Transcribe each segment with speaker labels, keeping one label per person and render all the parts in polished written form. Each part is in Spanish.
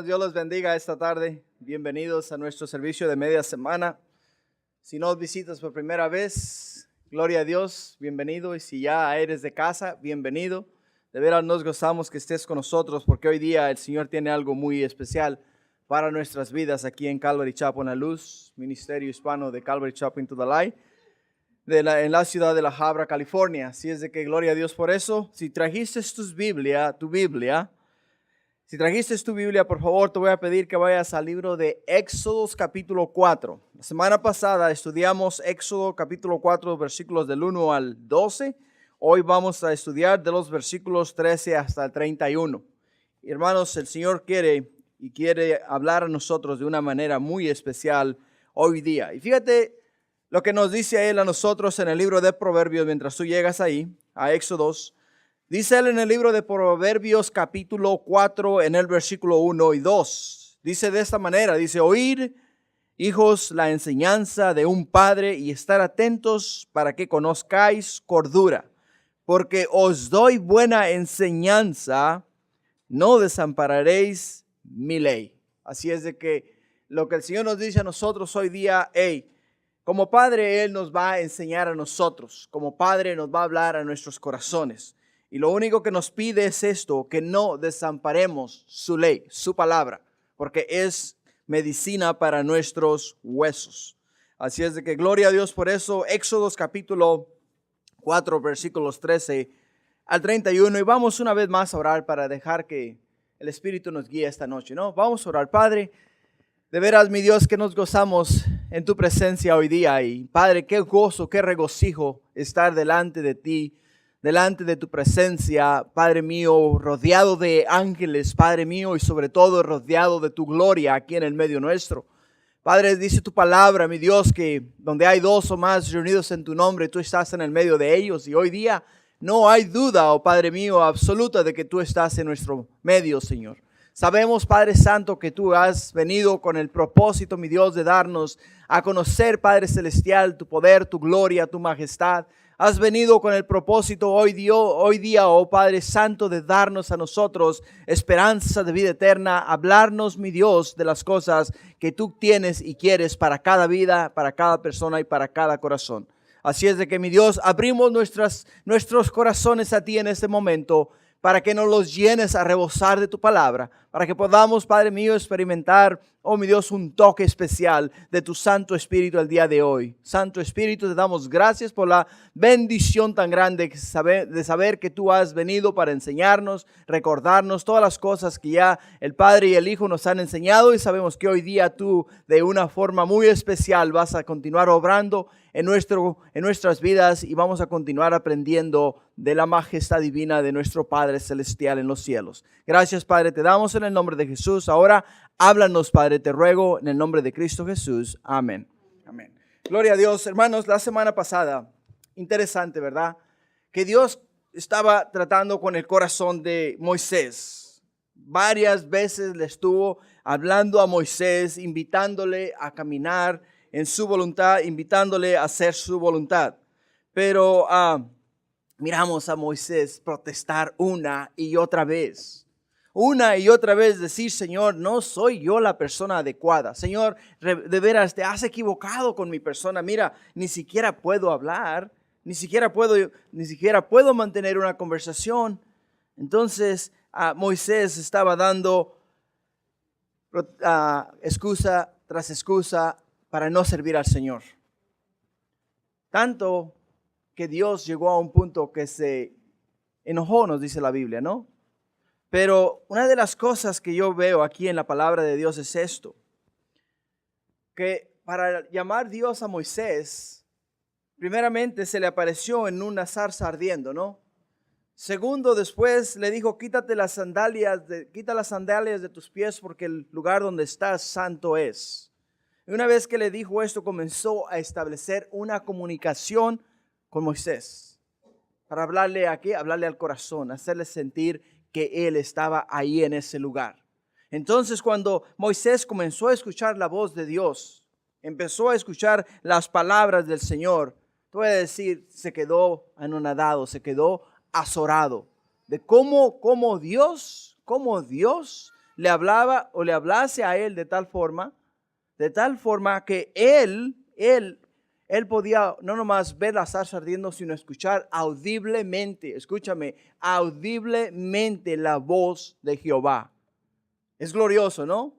Speaker 1: Hermanos, Dios los bendiga esta tarde. Bienvenidos a nuestro servicio de media semana. Si nos visitas por primera vez, gloria a Dios, bienvenido. Y si ya eres de casa, bienvenido. De veras nos gozamos que estés con nosotros porque hoy día el Señor tiene algo muy especial para nuestras vidas aquí en Calvary Chapel en la Luz, Ministerio Hispano de Calvary Chapel to the Light, en la ciudad de La Habra, California. Así es de que gloria a Dios por eso. Si trajiste tu Biblia, por favor, te voy a pedir que vayas al libro de Éxodo capítulo 4. La semana pasada estudiamos Éxodo capítulo 4, versículos del 1 al 12. Hoy vamos a estudiar de los versículos 13 hasta el 31. Y hermanos, el Señor quiere hablar a nosotros de una manera muy especial hoy día. Y fíjate lo que nos dice Él a nosotros en el libro de Proverbios mientras tú llegas ahí, a Éxodos. Dice Él en el libro de Proverbios capítulo 4 en el versículo 1 y 2. Dice de esta manera, dice: oír, hijos, la enseñanza de un padre y estar atentos para que conozcáis cordura. Porque os doy buena enseñanza, no desampararéis mi ley. Así es de que lo que el Señor nos dice a nosotros hoy día, como Padre Él nos va a enseñar a nosotros. Como Padre nos va a hablar a nuestros corazones. Y lo único que nos pide es esto, que no desamparemos su ley, su palabra, porque es medicina para nuestros huesos. Así es de que gloria a Dios por eso. Éxodos capítulo 4, versículos 13 al 31. Y vamos una vez más a orar para dejar que el Espíritu nos guíe esta noche, ¿no? Vamos a orar. Padre, de veras, mi Dios, que nos gozamos en tu presencia hoy día. Y Padre, qué gozo, qué regocijo estar delante de ti, delante de tu presencia, Padre mío, rodeado de ángeles, Padre mío, y sobre todo rodeado de tu gloria aquí en el medio nuestro. Padre, dice tu palabra, mi Dios, que donde hay dos o más reunidos en tu nombre, tú estás en el medio de ellos. Y hoy día no hay duda, oh Padre mío, absoluta de que tú estás en nuestro medio, Señor. Sabemos, Padre Santo, que tú has venido con el propósito, mi Dios, de darnos a conocer, Padre Celestial, tu poder, tu gloria, tu majestad. Has venido con el propósito hoy día, oh Padre Santo, de darnos a nosotros esperanza de vida eterna, hablarnos, mi Dios, de las cosas que tú tienes y quieres para cada vida, para cada persona y para cada corazón. Así es de que, mi Dios, abrimos nuestros corazones a ti en este momento, para que nos los llenes a rebosar de tu palabra, para que podamos, Padre mío, experimentar, oh mi Dios, un toque especial de tu Santo Espíritu el día de hoy. Santo Espíritu, te damos gracias por la bendición tan grande de saber que tú has venido para enseñarnos, recordarnos todas las cosas que ya el Padre y el Hijo nos han enseñado, y sabemos que hoy día tú de una forma muy especial vas a continuar obrando en nuestras vidas, y vamos a continuar aprendiendo de la majestad divina de nuestro Padre Celestial en los cielos. Gracias, Padre, te damos en el nombre de Jesús. Ahora háblanos, Padre, te ruego en el nombre de Cristo Jesús. Amén. Amén. Gloria a Dios. Hermanos, la semana pasada, interesante, ¿verdad? Que Dios estaba tratando con el corazón de Moisés. Varias veces le estuvo hablando a Moisés, invitándole a caminar en su voluntad, invitándole a hacer su voluntad. Pero miramos a Moisés protestar una y otra vez. Una y otra vez decir: Señor, no soy yo la persona adecuada. Señor, de veras te has equivocado con mi persona. Mira, ni siquiera puedo hablar, ni siquiera puedo mantener una conversación. Entonces Moisés estaba dando excusa tras excusa para no servir al Señor. Tanto que Dios llegó a un punto que se enojó, nos dice la Biblia, ¿no? Pero una de las cosas que yo veo aquí en la palabra de Dios es esto: que para llamar Dios a Moisés, primeramente se le apareció en una zarza ardiendo, ¿no? Segundo, después le dijo: quita las sandalias de tus pies, porque el lugar donde estás santo es. Y una vez que le dijo esto, comenzó a establecer una comunicación con Moisés, para hablarle al corazón, hacerle sentir que él estaba ahí en ese lugar. Entonces, cuando Moisés comenzó a escuchar la voz de Dios, empezó a escuchar las palabras del Señor, te voy a decir, se quedó anonadado, se quedó azorado de cómo Dios le hablaba o le hablase a él de tal forma que él podía no nomás ver la zarza ardiendo, sino escuchar audiblemente, escúchame, audiblemente la voz de Jehová. Es glorioso, ¿no?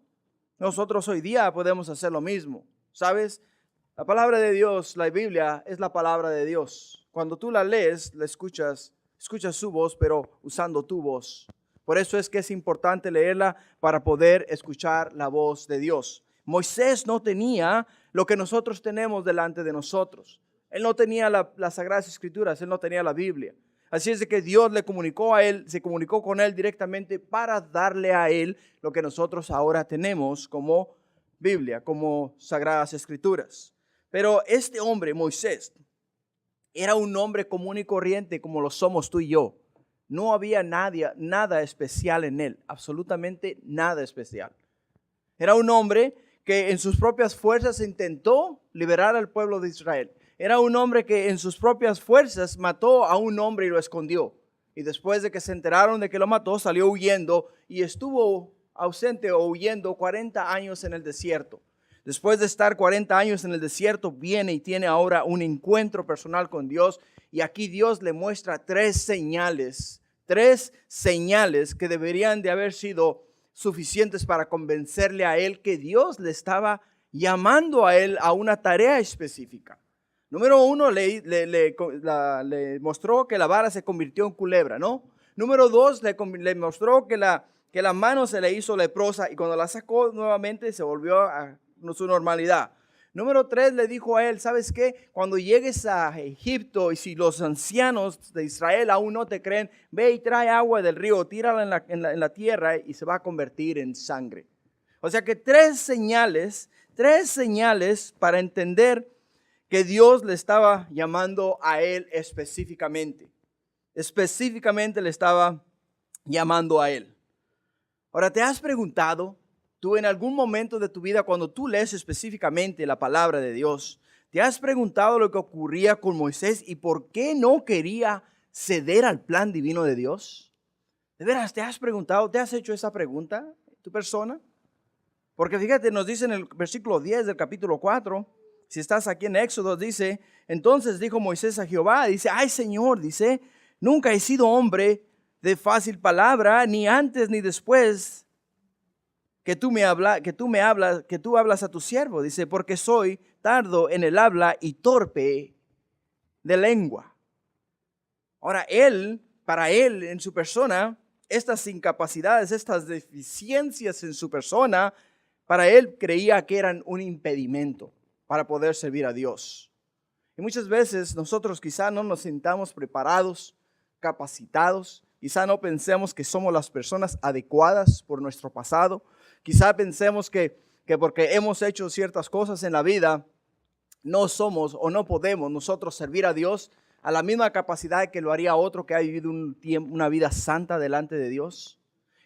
Speaker 1: Nosotros hoy día podemos hacer lo mismo, ¿sabes? La palabra de Dios, la Biblia, es la palabra de Dios. Cuando tú la lees, la escuchas su voz, pero usando tu voz. Por eso es que es importante leerla para poder escuchar la voz de Dios. Moisés no tenía lo que nosotros tenemos delante de nosotros. Él no tenía las Sagradas Escrituras, él no tenía la Biblia. Así es de que Dios le comunicó a él, se comunicó con él directamente para darle a él lo que nosotros ahora tenemos como Biblia, como Sagradas Escrituras. Pero este hombre, Moisés, era un hombre común y corriente como lo somos tú y yo. No había nada especial en él, absolutamente nada especial. Era un hombre que en sus propias fuerzas intentó liberar al pueblo de Israel. Era un hombre que en sus propias fuerzas mató a un hombre y lo escondió. Y después de que se enteraron de que lo mató, salió huyendo y estuvo ausente o huyendo 40 años en el desierto. Después de estar 40 años en el desierto, viene y tiene ahora un encuentro personal con Dios. Y aquí Dios le muestra tres señales que deberían de haber sido suficientes para convencerle a él que Dios le estaba llamando a él a una tarea específica. Número uno, le mostró que la vara se convirtió en culebra, ¿no? Número dos, le mostró que la mano se le hizo leprosa y cuando la sacó nuevamente se volvió a su normalidad. Número tres, le dijo a él, ¿sabes qué? Cuando llegues a Egipto y si los ancianos de Israel aún no te creen, ve y trae agua del río, tírala en la tierra y se va a convertir en sangre. O sea que tres señales para entender que Dios le estaba llamando a él específicamente. Específicamente le estaba llamando a él. Ahora, ¿te has preguntado, tú en algún momento de tu vida, cuando tú lees específicamente la palabra de Dios, te has preguntado lo que ocurría con Moisés y por qué no quería ceder al plan divino de Dios? ¿De veras te has preguntado, te has hecho esa pregunta, tu persona? Porque fíjate, nos dice en el versículo 10 del capítulo 4, si estás aquí en Éxodo, dice, entonces dijo Moisés a Jehová, dice, ay Señor, dice, nunca he sido hombre de fácil palabra, ni antes ni después que tú hablas a tu siervo, dice, porque soy tardo en el habla y torpe de lengua. Ahora para él, en su persona, estas incapacidades, estas deficiencias en su persona, para él creía que eran un impedimento para poder servir a Dios. Y muchas veces nosotros quizá no nos sintamos preparados, capacitados, quizá no pensemos que somos las personas adecuadas por nuestro pasado, quizá pensemos que porque hemos hecho ciertas cosas en la vida, no somos o no podemos nosotros servir a Dios a la misma capacidad que lo haría otro que ha vivido una vida santa delante de Dios.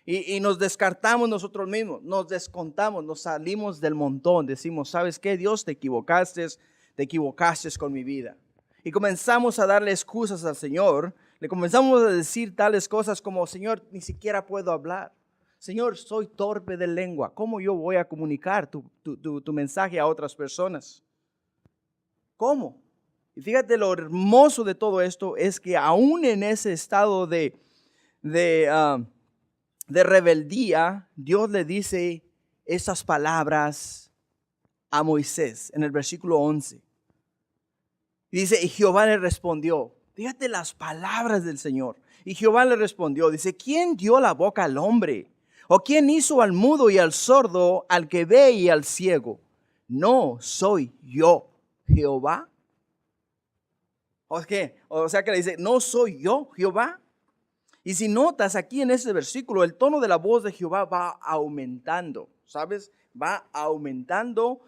Speaker 1: Y nos descartamos nosotros mismos, nos descontamos, nos salimos del montón, decimos, ¿sabes qué? Dios, te equivocaste con mi vida. Y comenzamos a darle excusas al Señor, le comenzamos a decir tales cosas como, Señor, ni siquiera puedo hablar. Señor, soy torpe de lengua, ¿cómo yo voy a comunicar tu mensaje a otras personas? ¿Cómo? Y fíjate lo hermoso de todo esto es que aún en ese estado de rebeldía, Dios le dice esas palabras a Moisés en el versículo 11. Y dice, y Jehová le respondió, fíjate las palabras del Señor. Y Jehová le respondió, dice, ¿quién dio la boca al hombre? ¿O quién hizo al mudo y al sordo, al que ve y al ciego? No soy yo, Jehová. O sea que le dice, no soy yo, Jehová. Y si notas aquí en ese versículo, el tono de la voz de Jehová va aumentando, ¿sabes? Va aumentando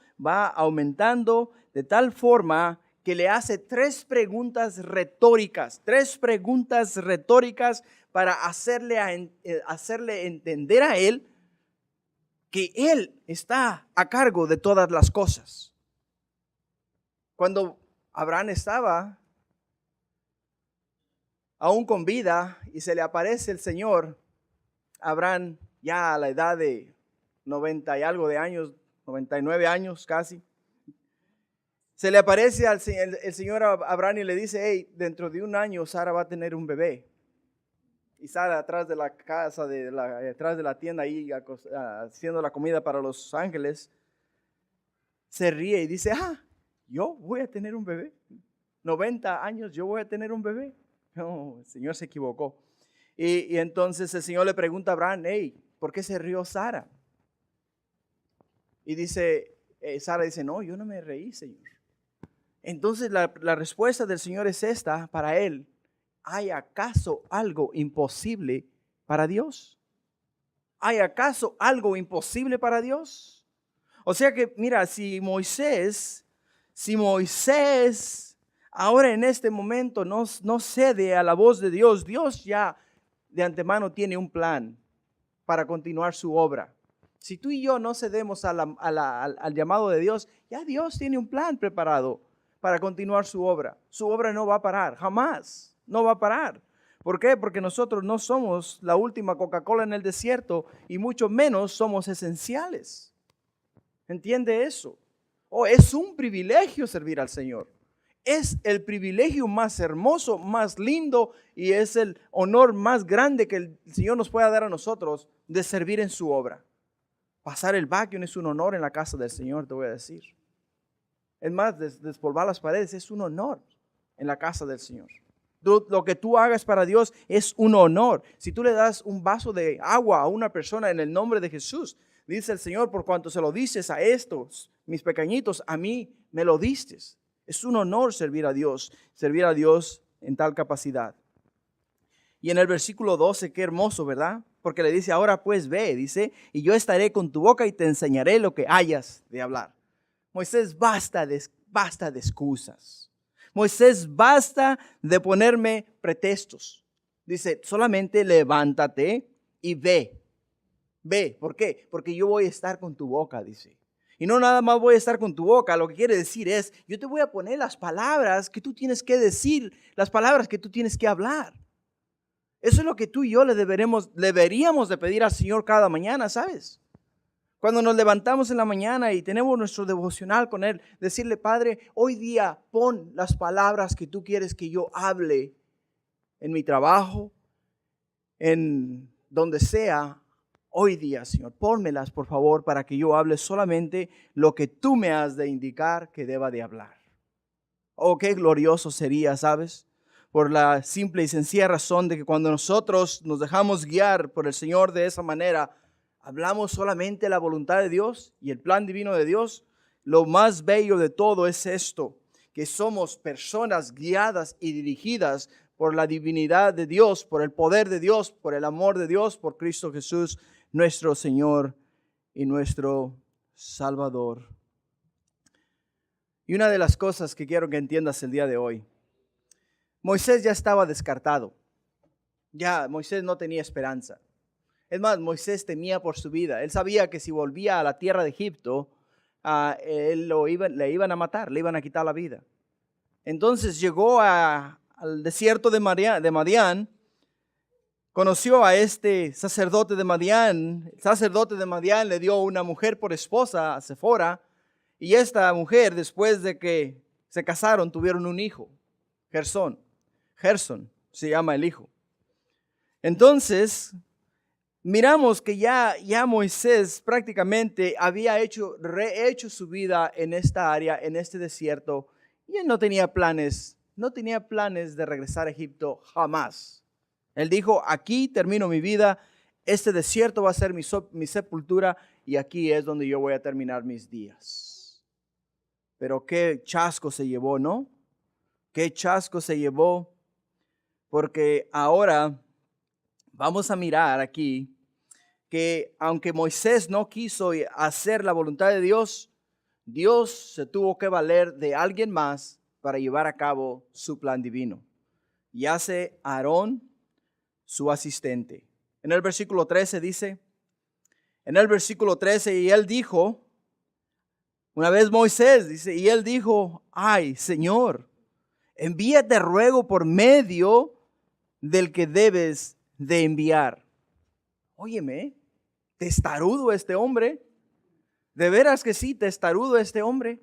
Speaker 1: de tal forma que le hace tres preguntas retóricas para hacerle entender a él que él está a cargo de todas las cosas. Cuando Abraham estaba aún con vida y se le aparece el Señor, Abraham ya a la edad de 90 y algo de años, 99 años casi, se le aparece el Señor a Abraham y le dice, hey, dentro de un año Sara va a tener un bebé. Y Sara atrás de la casa, atrás de la tienda ahí haciendo la comida para los ángeles, se ríe y dice, yo voy a tener un bebé. 90 años, yo voy a tener un bebé. No, el Señor se equivocó. Y entonces el Señor le pregunta a Abraham, hey, ¿por qué se rió Sara? Y dice, Sara dice, no, yo no me reí, Señor. Entonces la respuesta del Señor es esta para él. ¿Hay acaso algo imposible para Dios? ¿Hay acaso algo imposible para Dios? O sea que, mira, si Moisés ahora en este momento no cede a la voz de Dios, Dios ya de antemano tiene un plan para continuar su obra. Si tú y yo no cedemos al llamado de Dios, ya Dios tiene un plan preparado para continuar su obra. Su obra no va a parar, jamás, no va a parar. ¿Por qué? Porque nosotros no somos la última Coca-Cola en el desierto y mucho menos somos esenciales. ¿Entiende eso? Es un privilegio servir al Señor. Es el privilegio más hermoso, más lindo y es el honor más grande que el Señor nos pueda dar a nosotros de servir en su obra. Pasar el vacuum es un honor en la casa del Señor, te voy a decir. Es más, despolvar las paredes es un honor en la casa del Señor. Lo que tú hagas para Dios es un honor. Si tú le das un vaso de agua a una persona en el nombre de Jesús, dice el Señor, por cuanto se lo dices a estos, mis pequeñitos, a mí me lo diste. Es un honor servir a Dios en tal capacidad. Y en el versículo 12, qué hermoso, ¿verdad? Porque le dice, ahora pues ve, dice, y yo estaré con tu boca y te enseñaré lo que hayas de hablar. Moisés, basta de excusas. Moisés, basta de ponerme pretextos. Dice, solamente levántate y ve. Ve, ¿por qué? Porque yo voy a estar con tu boca, dice. Y no nada más voy a estar con tu boca, lo que quiere decir es, yo te voy a poner las palabras que tú tienes que decir, las palabras que tú tienes que hablar. Eso es lo que tú y yo le deberíamos de pedir al Señor cada mañana, ¿sabes? Cuando nos levantamos en la mañana y tenemos nuestro devocional con Él, decirle, Padre, hoy día pon las palabras que tú quieres que yo hable en mi trabajo, en donde sea. Hoy día, Señor, pónmelas, por favor, para que yo hable solamente lo que tú me has de indicar que deba de hablar. Oh, qué glorioso sería, ¿sabes? Por la simple y sencilla razón de que cuando nosotros nos dejamos guiar por el Señor de esa manera, hablamos solamente la voluntad de Dios y el plan divino de Dios. Lo más bello de todo es esto, que somos personas guiadas y dirigidas por la divinidad de Dios, por el poder de Dios, por el amor de Dios, por Cristo Jesús, nuestro Señor y nuestro Salvador. Y una de las cosas que quiero que entiendas el día de hoy, Moisés ya estaba descartado. Ya Moisés no tenía esperanza. Es más, Moisés temía por su vida. Él sabía que si volvía a la tierra de Egipto, le iban a matar, le iban a quitar la vida. Entonces llegó al desierto de Madián, conoció a este sacerdote de Madián. El sacerdote de Madián le dio una mujer por esposa, a Sefora, y esta mujer, después de que se casaron, tuvieron un hijo, Gersón se llama el hijo. Entonces, miramos que ya Moisés prácticamente había rehecho su vida en esta área, en este desierto, y él no tenía planes de regresar a Egipto jamás. Él dijo, aquí termino mi vida, este desierto va a ser mi sepultura y aquí es donde yo voy a terminar mis días. Pero qué chasco se llevó, ¿no? Qué chasco se llevó, porque ahora vamos a mirar aquí que aunque Moisés no quiso hacer la voluntad de Dios, Dios se tuvo que valer de alguien más para llevar a cabo su plan divino. Y hace Aarón su asistente. En el versículo 13 dice, y él dijo, una vez Moisés dice, y él dijo, ay, Señor, envíate ruego por medio del que debes de enviar. Óyeme, testarudo este hombre. De veras que sí, testarudo este hombre.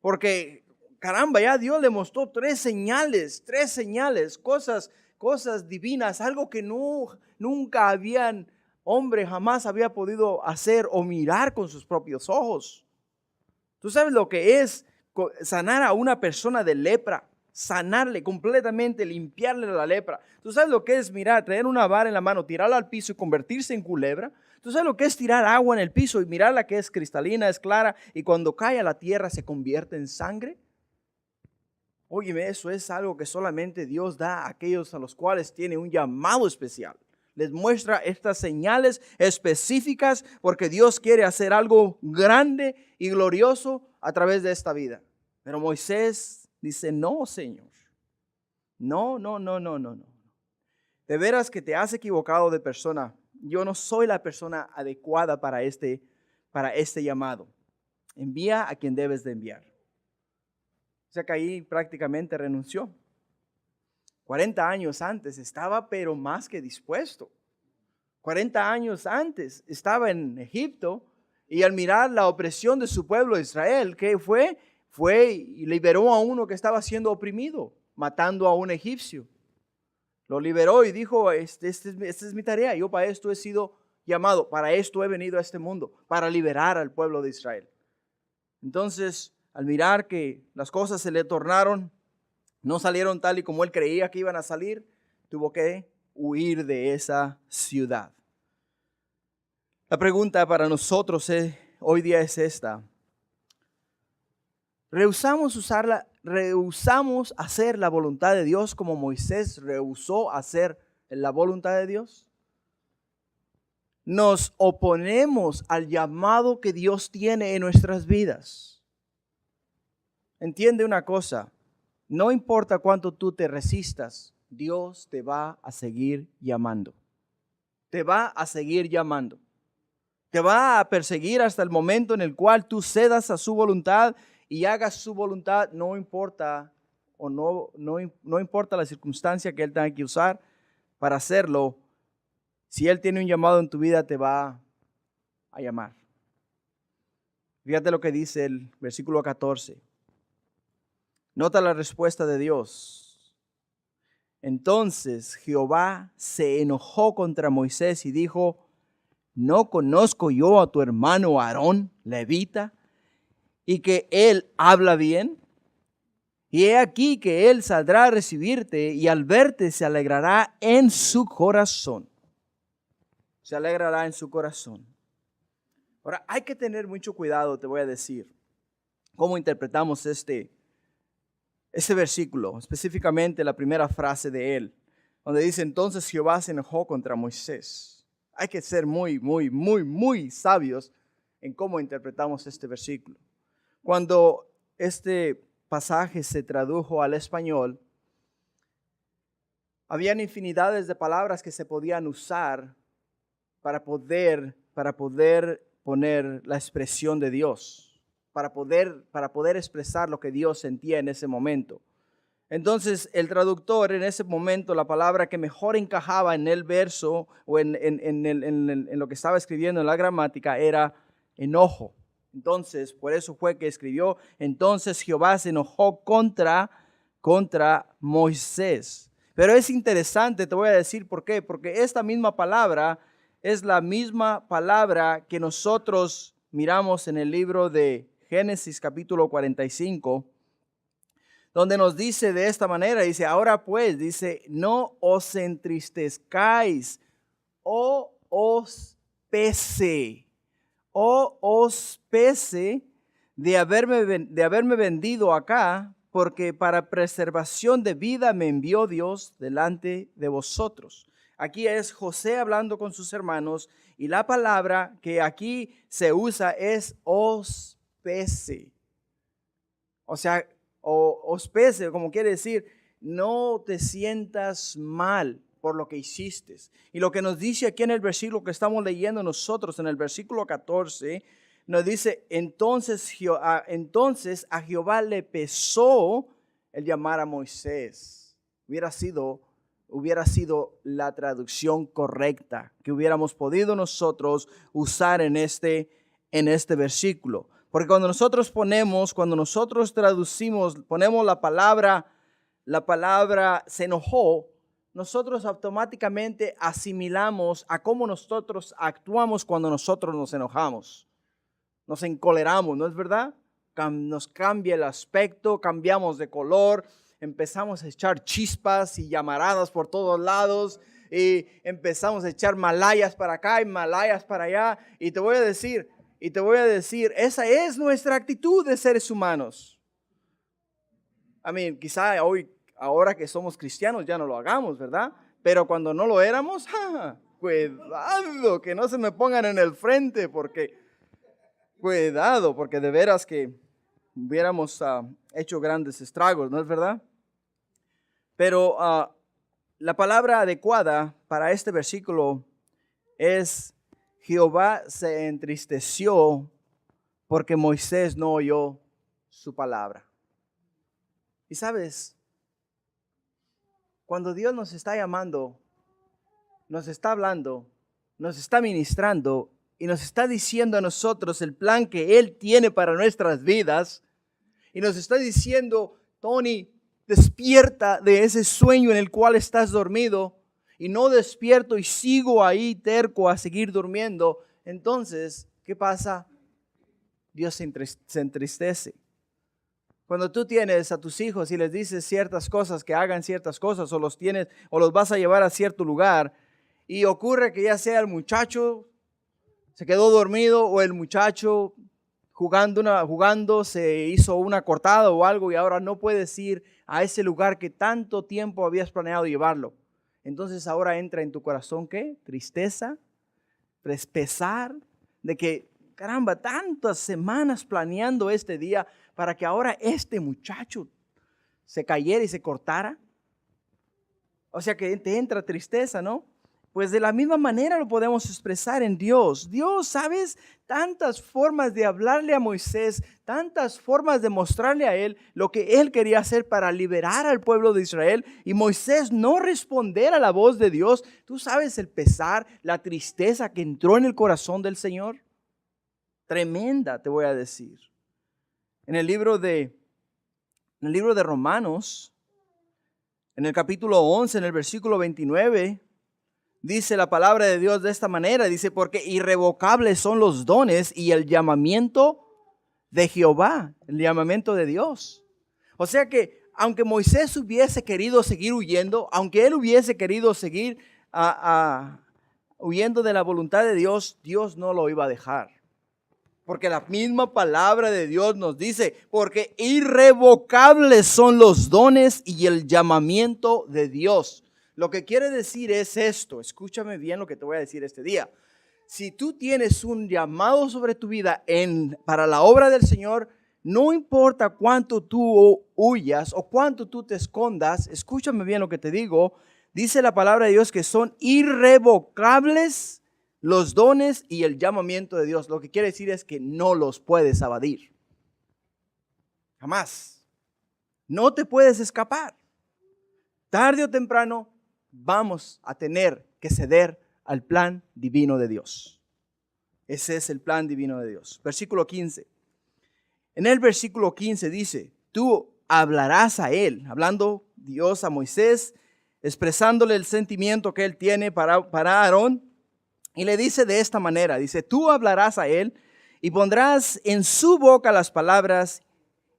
Speaker 1: Porque, caramba, ya Dios le mostró tres señales, cosas divinas, algo que nunca hombre jamás había podido hacer o mirar con sus propios ojos. ¿Tú sabes lo que es sanar a una persona de lepra? Sanarle completamente, limpiarle la lepra. ¿Tú sabes lo que es mirar, traer una vara en la mano, tirarla al piso y convertirse en culebra? ¿Tú sabes lo que es tirar agua en el piso y mirarla que es cristalina, es clara, y cuando cae a la tierra se convierte en sangre? Óyeme, eso es algo que solamente Dios da a aquellos a los cuales tiene un llamado especial. Les muestra estas señales específicas porque Dios quiere hacer algo grande y glorioso a través de esta vida. Pero Moisés dice, no, Señor. No. De veras que te has equivocado de persona. Yo no soy la persona adecuada para este llamado. Envía a quien debes de enviar. O sea que ahí prácticamente renunció. 40 años antes estaba pero más que dispuesto. 40 años antes estaba en Egipto y al mirar la opresión de su pueblo Israel, ¿qué fue? Fue y liberó a uno que estaba siendo oprimido, matando a un egipcio. Lo liberó y dijo, esta es mi tarea, yo para esto he sido llamado, para esto he venido a este mundo, para liberar al pueblo de Israel. Entonces, al mirar que las cosas se le tornaron, no salieron tal y como él creía que iban a salir, tuvo que huir de esa ciudad. La pregunta para nosotros hoy día es esta. ¿Rehusamos hacer la voluntad de Dios como Moisés rehusó hacer la voluntad de Dios? ¿Nos oponemos al llamado que Dios tiene en nuestras vidas? Entiende una cosa, no importa cuánto tú te resistas, Dios te va a seguir llamando. Te va a seguir llamando. Te va a perseguir hasta el momento en el cual tú cedas a su voluntad y hagas su voluntad, no importa no importa la circunstancia que Él tenga que usar para hacerlo. Si Él tiene un llamado en tu vida, te va a llamar. Fíjate lo que dice el versículo 14. Nota la respuesta de Dios. Entonces Jehová se enojó contra Moisés y dijo, ¿no conozco yo a tu hermano Aarón, levita, y que él habla bien? Y he aquí que él saldrá a recibirte y al verte se alegrará en su corazón. Se alegrará en su corazón. Ahora, hay que tener mucho cuidado, te voy a decir, cómo interpretamos este versículo, específicamente la primera frase de él, donde dice, entonces Jehová se enojó contra Moisés. Hay que ser muy sabios en cómo interpretamos este versículo. Cuando este pasaje se tradujo al español, habían infinidades de palabras que se podían usar para poder poner la expresión de Dios, para poder expresar lo que Dios sentía en ese momento. Entonces el traductor en ese momento, la palabra que mejor encajaba en el verso o en lo que estaba escribiendo en la gramática era enojo. Entonces, por eso fue que escribió, entonces Jehová se enojó contra Moisés. Pero es interesante, te voy a decir por qué, porque esta misma palabra es la misma palabra que nosotros miramos en el libro de Génesis capítulo 45, donde nos dice de esta manera, dice, ahora pues, dice, no os entristezcáis, o os pese de haberme vendido acá, porque para preservación de vida me envió Dios delante de vosotros. Aquí es José hablando con sus hermanos y la palabra que aquí se usa es os pese. O sea, os pese, como quiere decir, no te sientas mal por lo que hiciste. Y lo que nos dice aquí en el versículo que estamos leyendo nosotros, en el versículo 14, nos dice, entonces a Jehová le pesó el llamar a Moisés. Hubiera sido hubiera sido la traducción correcta que hubiéramos podido nosotros usar en este versículo. Porque cuando nosotros traducimos, ponemos la palabra se enojó, nosotros automáticamente asimilamos a cómo nosotros actuamos cuando nosotros nos enojamos. Nos encoleramos, ¿no es verdad? Nos cambia el aspecto, cambiamos de color, empezamos a echar chispas y llamaradas por todos lados y empezamos a echar malayas para acá y malayas para allá. Y te voy a decir, esa es nuestra actitud de seres humanos. Quizá hoy, ahora que somos cristianos ya no lo hagamos, ¿verdad? Pero cuando no lo éramos, cuidado que no se me pongan en el frente porque de veras que hubiéramos hecho grandes estragos, ¿no es verdad? Pero la palabra adecuada para este versículo es: Jehová se entristeció porque Moisés no oyó su palabra. Y sabes, cuando Dios nos está llamando, nos está hablando, nos está ministrando y nos está diciendo a nosotros el plan que Él tiene para nuestras vidas, y nos está diciendo: Tony, despierta de ese sueño en el cual estás dormido, y no despierto y sigo ahí terco a seguir durmiendo. Entonces, ¿qué pasa? Dios se entristece. Cuando tú tienes a tus hijos y les dices ciertas cosas, que hagan ciertas cosas, o los vas a llevar a cierto lugar, y ocurre que ya sea el muchacho se quedó dormido o el muchacho jugando se hizo una cortada o algo y ahora no puedes ir a ese lugar que tanto tiempo habías planeado llevarlo. Entonces ahora entra en tu corazón, ¿qué? Tristeza, pesar de que, caramba, tantas semanas planeando este día para que ahora este muchacho se cayera y se cortara. O sea que te entra tristeza, ¿no? Pues de la misma manera lo podemos expresar en Dios. Dios, ¿sabes? Tantas formas de hablarle a Moisés, tantas formas de mostrarle a él lo que él quería hacer para liberar al pueblo de Israel, y Moisés no responder a la voz de Dios. ¿Tú sabes el pesar, la tristeza que entró en el corazón del Señor? Tremenda, te voy a decir. En el libro de Romanos, en el capítulo 11, en el versículo 29, dice la palabra de Dios de esta manera, dice: porque irrevocables son los dones y el llamamiento de Jehová, el llamamiento de Dios. O sea que aunque Moisés hubiese querido seguir huyendo, aunque él hubiese querido seguir huyendo de la voluntad de Dios, Dios no lo iba a dejar. Porque la misma palabra de Dios nos dice: porque irrevocables son los dones y el llamamiento de Dios. Lo que quiere decir es esto, escúchame bien lo que te voy a decir este día. Si tú tienes un llamado sobre tu vida para la obra del Señor, no importa cuánto tú huyas o cuánto tú te escondas, escúchame bien lo que te digo, dice la palabra de Dios que son irrevocables los dones y el llamamiento de Dios. Lo que quiere decir es que no los puedes evadir. Jamás. No te puedes escapar. Tarde o temprano vamos a tener que ceder al plan divino de Dios. Ese es el plan divino de Dios. Versículo 15. En el versículo 15 dice: tú hablarás a él, hablando Dios a Moisés, expresándole el sentimiento que él tiene para Aarón, y le dice de esta manera, dice: tú hablarás a él y pondrás en su boca las palabras,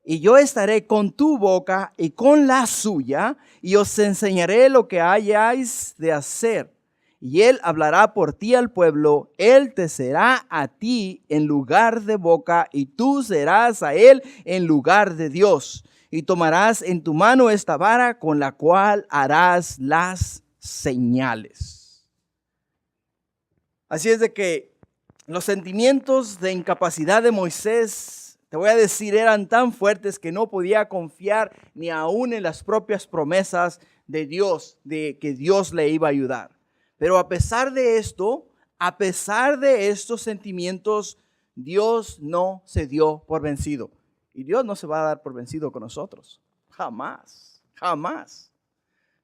Speaker 1: y yo estaré con tu boca y con la suya, y os enseñaré lo que hayáis de hacer. Y él hablará por ti al pueblo, él te será a ti en lugar de boca, y tú serás a él en lugar de Dios. Y tomarás en tu mano esta vara con la cual harás las señales. Así es de que los sentimientos de incapacidad de Moisés, te voy a decir, eran tan fuertes que no podía confiar ni aún en las propias promesas de Dios, de que Dios le iba a ayudar. Pero a pesar de esto, a pesar de estos sentimientos, Dios no se dio por vencido. Y Dios no se va a dar por vencido con nosotros. Jamás, jamás.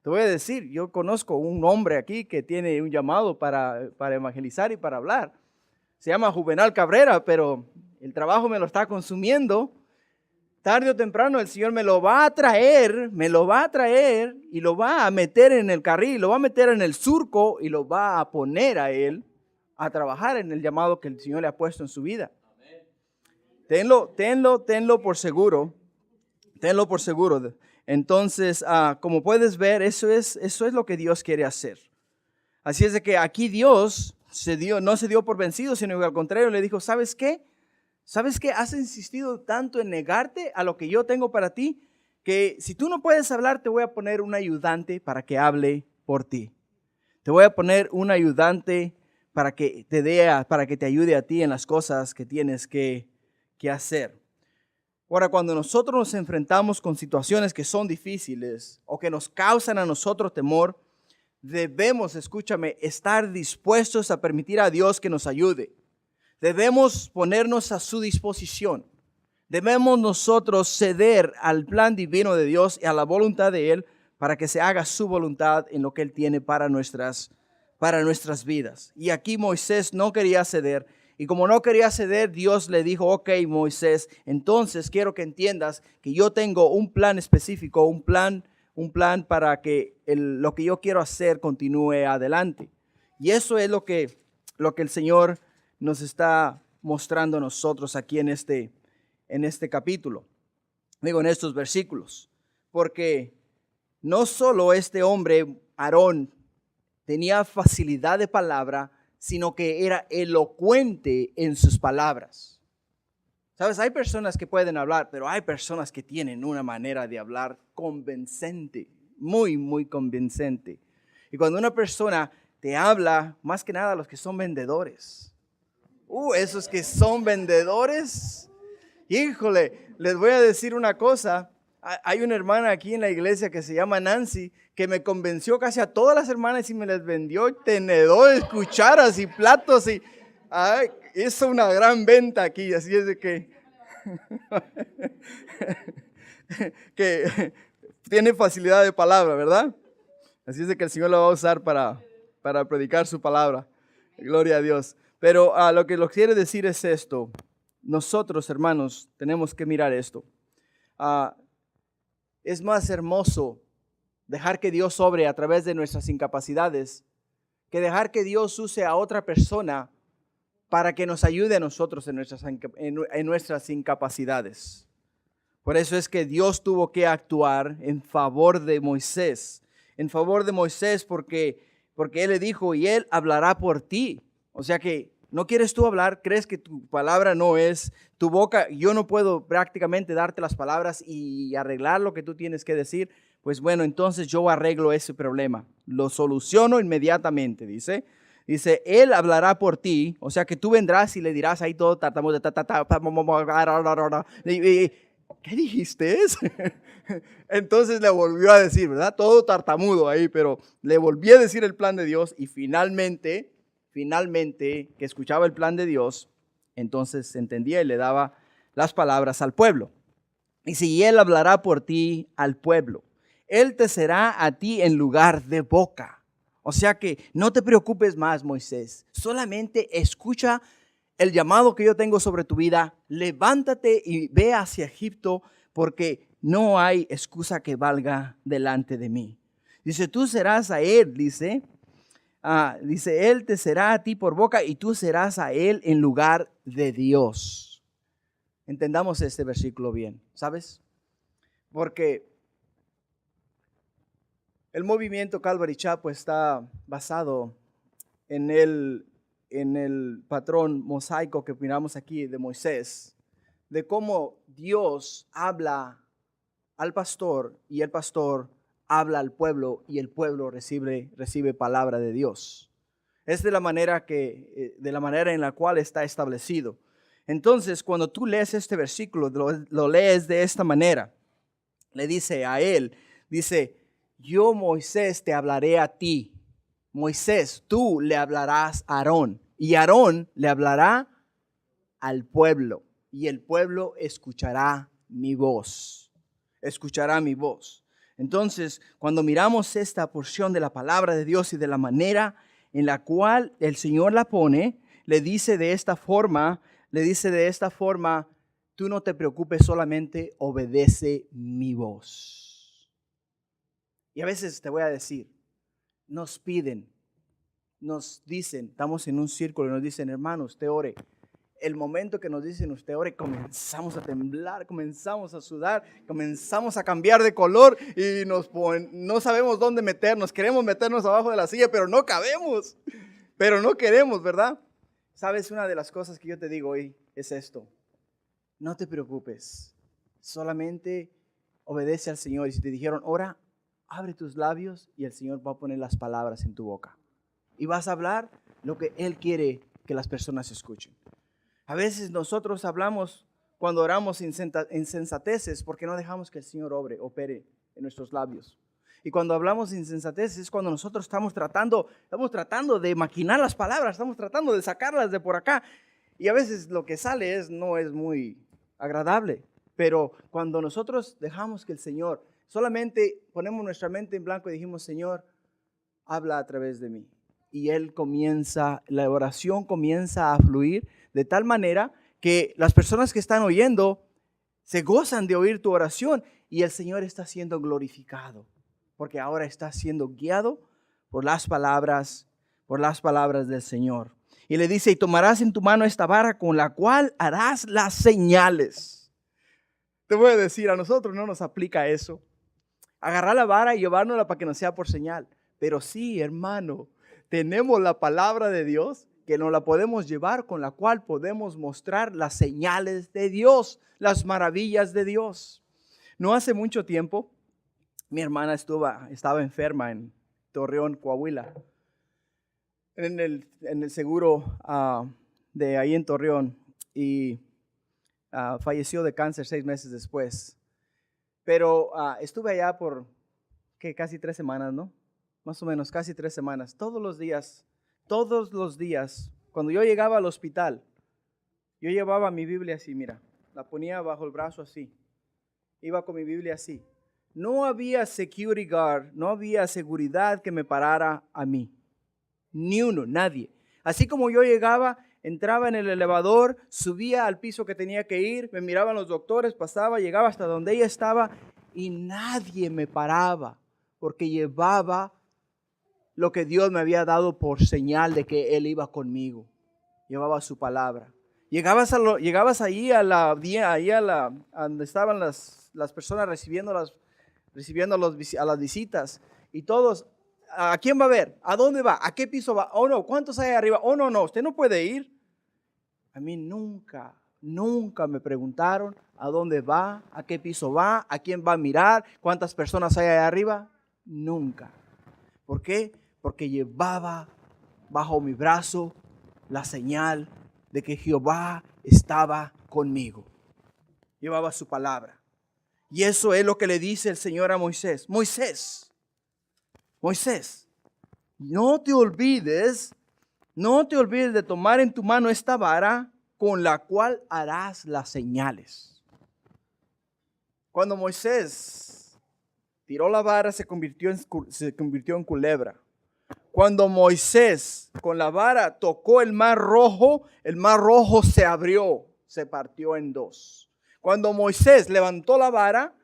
Speaker 1: Te voy a decir, yo conozco un hombre aquí que tiene un llamado para evangelizar y para hablar. Se llama Juvenal Cabrera, pero el trabajo me lo está consumiendo. Tarde o temprano el Señor me lo va a traer y lo va a meter en el carril, lo va a meter en el surco y lo va a poner a él a trabajar en el llamado que el Señor le ha puesto en su vida. Tenlo por seguro. Tenlo por seguro. Entonces, como puedes ver, eso es lo que Dios quiere hacer. Así es de que aquí Dios no se dio por vencido, sino que al contrario le dijo, ¿sabes qué? ¿Sabes qué? Has insistido tanto en negarte a lo que yo tengo para ti, que si tú no puedes hablar, te voy a poner un ayudante para que hable por ti. Te voy a poner un ayudante para que te ayude a ti en las cosas que tienes que hacer. Ahora, cuando nosotros nos enfrentamos con situaciones que son difíciles o que nos causan a nosotros temor, debemos, escúchame, estar dispuestos a permitir a Dios que nos ayude. Debemos ponernos a su disposición. Debemos nosotros ceder al plan divino de Dios y a la voluntad de Él para que se haga su voluntad en lo que Él tiene para nuestras vidas. Y aquí Moisés no quería ceder. Y como no quería ceder, Dios le dijo, ok, Moisés, entonces quiero que entiendas que yo tengo un plan específico, un plan para que lo que yo quiero hacer continúe adelante. Y eso es lo que el Señor nos está mostrando a nosotros aquí en este capítulo. Digo, en estos versículos. Porque no solo este hombre, Aarón, tenía facilidad de palabra, sino que era elocuente en sus palabras. Sabes, hay personas que pueden hablar, pero hay personas que tienen una manera de hablar convincente, muy, muy convincente. Y cuando una persona te habla, más que nada los que son vendedores. Esos que son vendedores, híjole, les voy a decir una cosa. Hay una hermana aquí en la iglesia que se llama Nancy, que me convenció casi a todas las hermanas y me les vendió tenedores, cucharas y platos. Hizo una gran venta aquí, así es de que tiene facilidad de palabra, ¿verdad? Así es de que el Señor lo va a usar para predicar su palabra. Gloria a Dios. Pero lo que quiere decir es esto. Nosotros, hermanos, tenemos que mirar esto. Es más hermoso dejar que Dios obre a través de nuestras incapacidades que dejar que Dios use a otra persona para que nos ayude a nosotros en nuestras incapacidades. Por eso es que Dios tuvo que actuar en favor de Moisés. En favor de Moisés porque Él le dijo, y Él hablará por ti. O sea que, ¿no quieres tú hablar? ¿Crees que tu palabra no es tu boca? Yo no puedo prácticamente darte las palabras y arreglar lo que tú tienes que decir. Pues bueno, entonces yo arreglo ese problema. Lo soluciono inmediatamente, dice. Dice, Él hablará por ti. O sea que tú vendrás y le dirás ahí todo tartamudo. ¿Qué dijiste? Entonces le volvió a decir, ¿verdad? Todo tartamudo ahí, pero le volví a decir el plan de Dios y finalmente que escuchaba el plan de Dios, entonces entendía y le daba las palabras al pueblo. Y si Él hablará por ti al pueblo, Él te será a ti en lugar de boca. O sea que no te preocupes más, Moisés. Solamente escucha el llamado que yo tengo sobre tu vida. Levántate y ve hacia Egipto, porque no hay excusa que valga delante de mí. Dice, tú serás a Él, dice, Él te será a ti por boca y tú serás a Él en lugar de Dios. Entendamos este versículo bien, ¿sabes? Porque el movimiento Calvary Chapel está basado en el patrón mosaico que miramos aquí de Moisés, de cómo Dios habla al pastor y el pastor habla al pueblo y el pueblo recibe palabra de Dios. Es de la manera en la cual está establecido. Entonces, cuando tú lees este versículo, lo lees de esta manera. Le dice a él, dice, yo Moisés te hablaré a ti. Moisés, tú le hablarás a Aarón y Aarón le hablará al pueblo y el pueblo escuchará mi voz. Escuchará mi voz. Entonces, cuando miramos esta porción de la palabra de Dios y de la manera en la cual el Señor la pone, le dice de esta forma, tú no te preocupes, solamente obedece mi voz. Y a veces te voy a decir, nos piden, nos dicen, estamos en un círculo y nos dicen, hermano, usted ore. El momento que nos dicen usted ore, comenzamos a temblar, comenzamos a sudar, comenzamos a cambiar de color y no sabemos dónde meternos. Queremos meternos abajo de la silla, pero no cabemos. Pero no queremos, ¿verdad? ¿Sabes? Una de las cosas que yo te digo hoy es esto. No te preocupes, solamente obedece al Señor. Y si te dijeron, ora, abre tus labios y el Señor va a poner las palabras en tu boca. Y vas a hablar lo que Él quiere que las personas escuchen. A veces nosotros hablamos cuando oramos insensateces porque no dejamos que el Señor opere en nuestros labios. Y cuando hablamos insensateces es cuando nosotros estamos tratando de maquinar las palabras, estamos tratando de sacarlas de por acá. Y a veces lo que sale no es muy agradable. Pero cuando nosotros dejamos que el Señor, solamente ponemos nuestra mente en blanco y dijimos, Señor, habla a través de mí. Y la oración comienza a fluir de tal manera que las personas que están oyendo se gozan de oír tu oración y el Señor está siendo glorificado porque ahora está siendo guiado por las palabras del Señor. Y le dice, y tomarás en tu mano esta vara con la cual harás las señales. Te voy a decir, a nosotros no nos aplica eso. Agarrar la vara y llevárnosla para que no sea por señal. Pero sí, hermano, tenemos la palabra de Dios que nos la podemos llevar, con la cual podemos mostrar las señales de Dios, las maravillas de Dios. No hace mucho tiempo, mi hermana estaba enferma en Torreón, Coahuila, en el seguro de ahí en Torreón, y falleció de cáncer 6 meses después. Pero estuve allá por casi 3 semanas, ¿no? Más o menos, casi 3 semanas. Todos los días, cuando yo llegaba al hospital, yo llevaba mi Biblia así, mira, la ponía bajo el brazo así. Iba con mi Biblia así. No había security guard, no había seguridad que me parara a mí. Ni uno, nadie. Así como yo llegaba, entraba en el elevador, subía al piso que tenía que ir, me miraban los doctores, pasaba, llegaba hasta donde ella estaba y nadie me paraba porque llevaba lo que Dios me había dado por señal de que Él iba conmigo. Llevaba su palabra. Llegabas ahí a donde estaban las personas recibiendo a las visitas y todos, ¿a quién va a ver? ¿A dónde va? ¿A qué piso va? Oh no, ¿cuántos hay arriba? Oh no, usted no puede ir. A mí nunca me preguntaron a dónde va, a qué piso va, a quién va a mirar, cuántas personas hay allá arriba. Nunca. ¿Por qué? Porque llevaba bajo mi brazo la señal de que Jehová estaba conmigo. Llevaba su palabra. Y eso es lo que le dice el Señor a Moisés. Moisés, no te olvides de tomar en tu mano esta vara con la cual harás las señales. Cuando Moisés tiró la vara, se convirtió en culebra. Cuando Moisés con la vara tocó el mar rojo se abrió, se partió en dos. Cuando Moisés levantó la vara,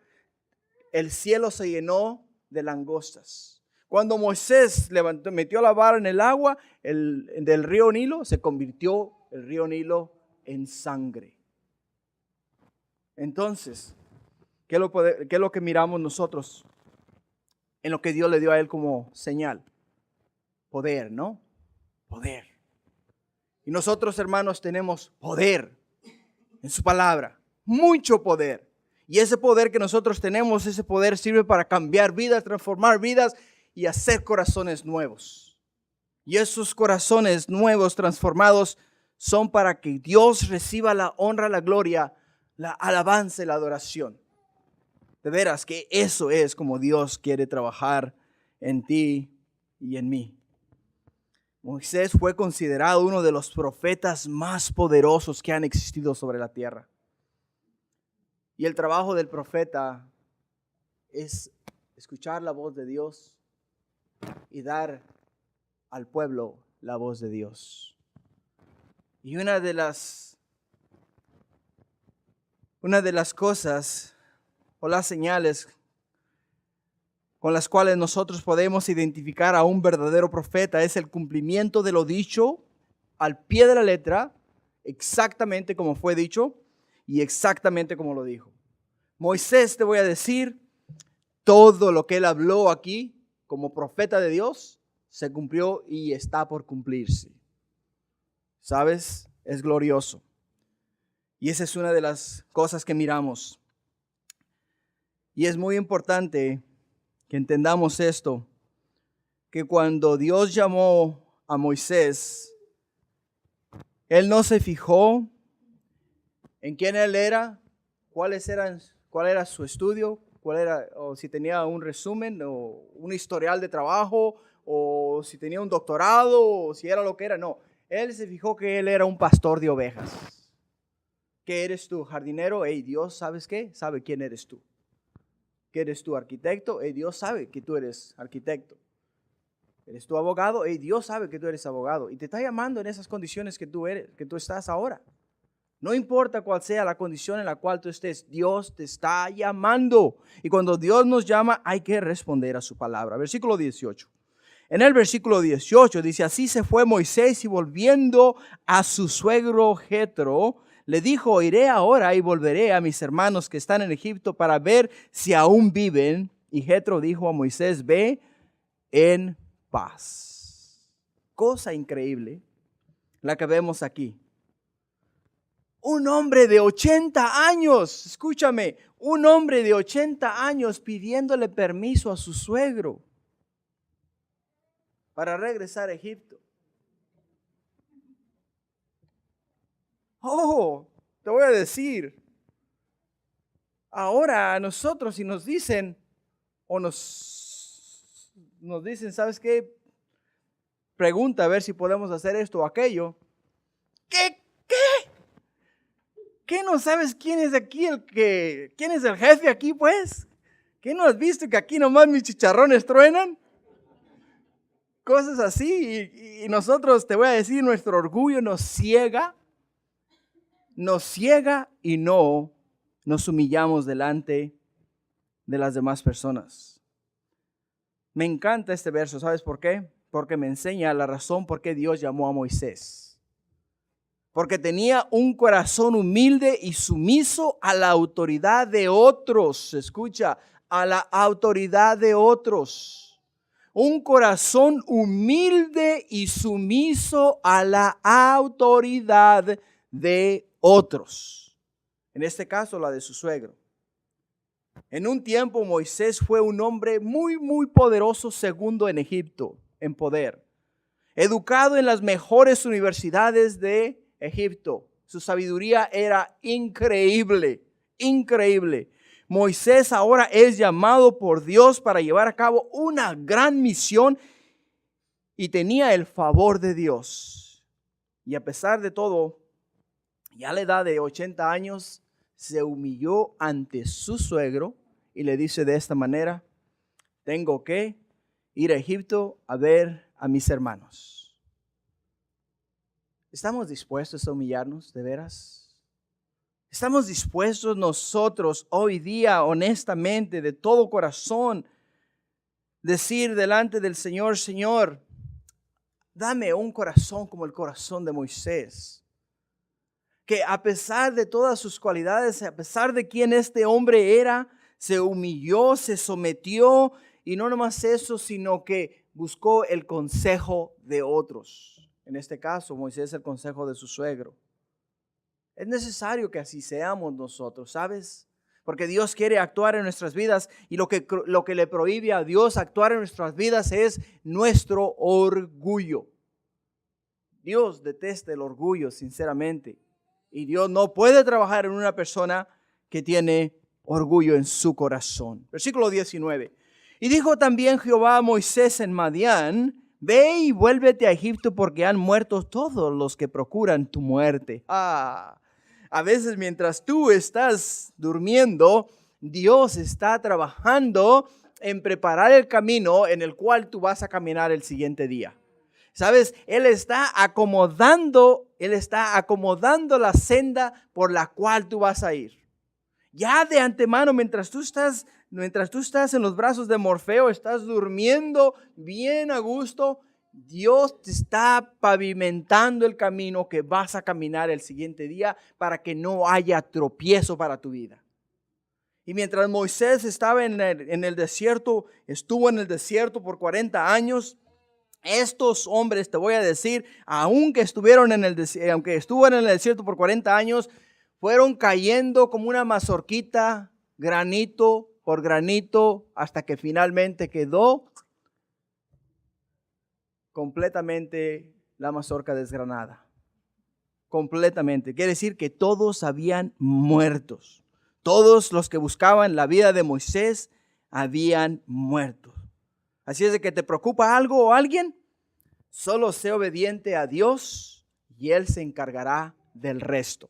Speaker 1: el cielo se llenó de langostas. Cuando Moisés metió la vara en el agua del río Nilo, se convirtió el río Nilo en sangre. Entonces, ¿qué es lo que miramos nosotros en lo que Dios le dio a él como señal? Poder, ¿no? Poder. Y nosotros, hermanos, tenemos poder en su palabra, mucho poder. Y ese poder que nosotros tenemos, ese poder sirve para cambiar vidas, transformar vidas y hacer corazones nuevos. Y esos corazones nuevos, transformados, son para que Dios reciba la honra, la gloria, la alabanza y la adoración. De veras que eso es como Dios quiere trabajar en ti y en mí. Moisés fue considerado uno de los profetas más poderosos que han existido sobre la tierra. Y el trabajo del profeta es escuchar la voz de Dios y dar al pueblo la voz de Dios. Y una de las cosas o las señales con las cuales nosotros podemos identificar a un verdadero profeta es el cumplimiento de lo dicho al pie de la letra, exactamente como fue dicho y exactamente como lo dijo. Moisés, te voy a decir, todo lo que él habló aquí como profeta de Dios se cumplió y está por cumplirse. ¿Sabes? Es glorioso. Y esa es una de las cosas que miramos. Y es muy importante que entendamos esto, que cuando Dios llamó a Moisés, Él no se fijó en quién Él era, cuál era su estudio, o si tenía un resumen o un historial de trabajo, o si tenía un doctorado, o si era lo que era. No, Él se fijó que Él era un pastor de ovejas. ¿Qué eres tú, jardinero? Hey, Dios, ¿sabes qué? Sabe quién eres tú. ¿Que eres tú, arquitecto? Dios sabe que tú eres arquitecto. ¿Eres tú abogado? Dios sabe que tú eres abogado. Y te está llamando en esas condiciones que tú estás ahora. No importa cuál sea la condición en la cual tú estés, Dios te está llamando. Y cuando Dios nos llama, hay que responder a su palabra. Versículo 18. En el versículo 18 dice, así se fue Moisés y volviendo a su suegro Jetro, le dijo, iré ahora y volveré a mis hermanos que están en Egipto para ver si aún viven. Y Jetro dijo a Moisés, ve en paz. Cosa increíble la que vemos aquí. Un hombre de 80 años, escúchame, un hombre de 80 años pidiéndole permiso a su suegro para regresar a Egipto. Oh, te voy a decir, ahora a nosotros si nos dicen, o nos dicen, ¿sabes qué? Pregunta a ver si podemos hacer esto o aquello. ¿Qué? ¿Qué no sabes quién es aquí quién es el jefe aquí, pues? ¿Qué no has visto que aquí nomás mis chicharrones truenan? Cosas así, y nosotros, te voy a decir, nuestro orgullo nos ciega y no nos humillamos delante de las demás personas. Me encanta este verso, ¿sabes por qué? Porque me enseña la razón por qué Dios llamó a Moisés. Porque tenía un corazón humilde y sumiso a la autoridad de otros. Escucha, a la autoridad de otros. Un corazón humilde y sumiso a la autoridad de otros. En este caso, la de su suegro. En un tiempo, Moisés fue un hombre muy, muy poderoso, segundo en Egipto, en poder. Educado en las mejores universidades de Egipto. Su sabiduría era increíble, increíble. Moisés ahora es llamado por Dios para llevar a cabo una gran misión y tenía el favor de Dios. Y a pesar de todo, ya a la edad de 80 años, se humilló ante su suegro y le dice de esta manera, tengo que ir a Egipto a ver a mis hermanos. ¿Estamos dispuestos a humillarnos de veras? ¿Estamos dispuestos nosotros hoy día, honestamente, de todo corazón, decir delante del Señor, Señor, dame un corazón como el corazón de Moisés? Que a pesar de todas sus cualidades, a pesar de quién este hombre era, se humilló, se sometió, y no nomás eso, sino que buscó el consejo de otros. En este caso, Moisés el consejo de su suegro. Es necesario que así seamos nosotros, ¿sabes? Porque Dios quiere actuar en nuestras vidas y lo que le prohíbe a Dios actuar en nuestras vidas es nuestro orgullo. Dios detesta el orgullo, sinceramente. Y Dios no puede trabajar en una persona que tiene orgullo en su corazón. Versículo 19. Y dijo también Jehová a Moisés en Madián, ve y vuélvete a Egipto porque han muerto todos los que procuran tu muerte. A veces mientras tú estás durmiendo, Dios está trabajando en preparar el camino en el cual tú vas a caminar el siguiente día. ¿Sabes? Él está acomodando la senda por la cual tú vas a ir. Ya de antemano, mientras tú estás en los brazos de Morfeo, estás durmiendo bien a gusto, Dios te está pavimentando el camino que vas a caminar el siguiente día para que no haya tropiezo para tu vida. Y mientras Moisés estaba en el desierto, estuvo en el desierto por 40 años, estos hombres, te voy a decir, aunque estuvo en el desierto por 40 años, fueron cayendo como una mazorquita, granito por granito, hasta que finalmente quedó completamente la mazorca desgranada. Completamente. Quiere decir que todos habían muerto. Todos los que buscaban la vida de Moisés habían muerto. Así es de que te preocupa algo o alguien, solo sé obediente a Dios y Él se encargará del resto.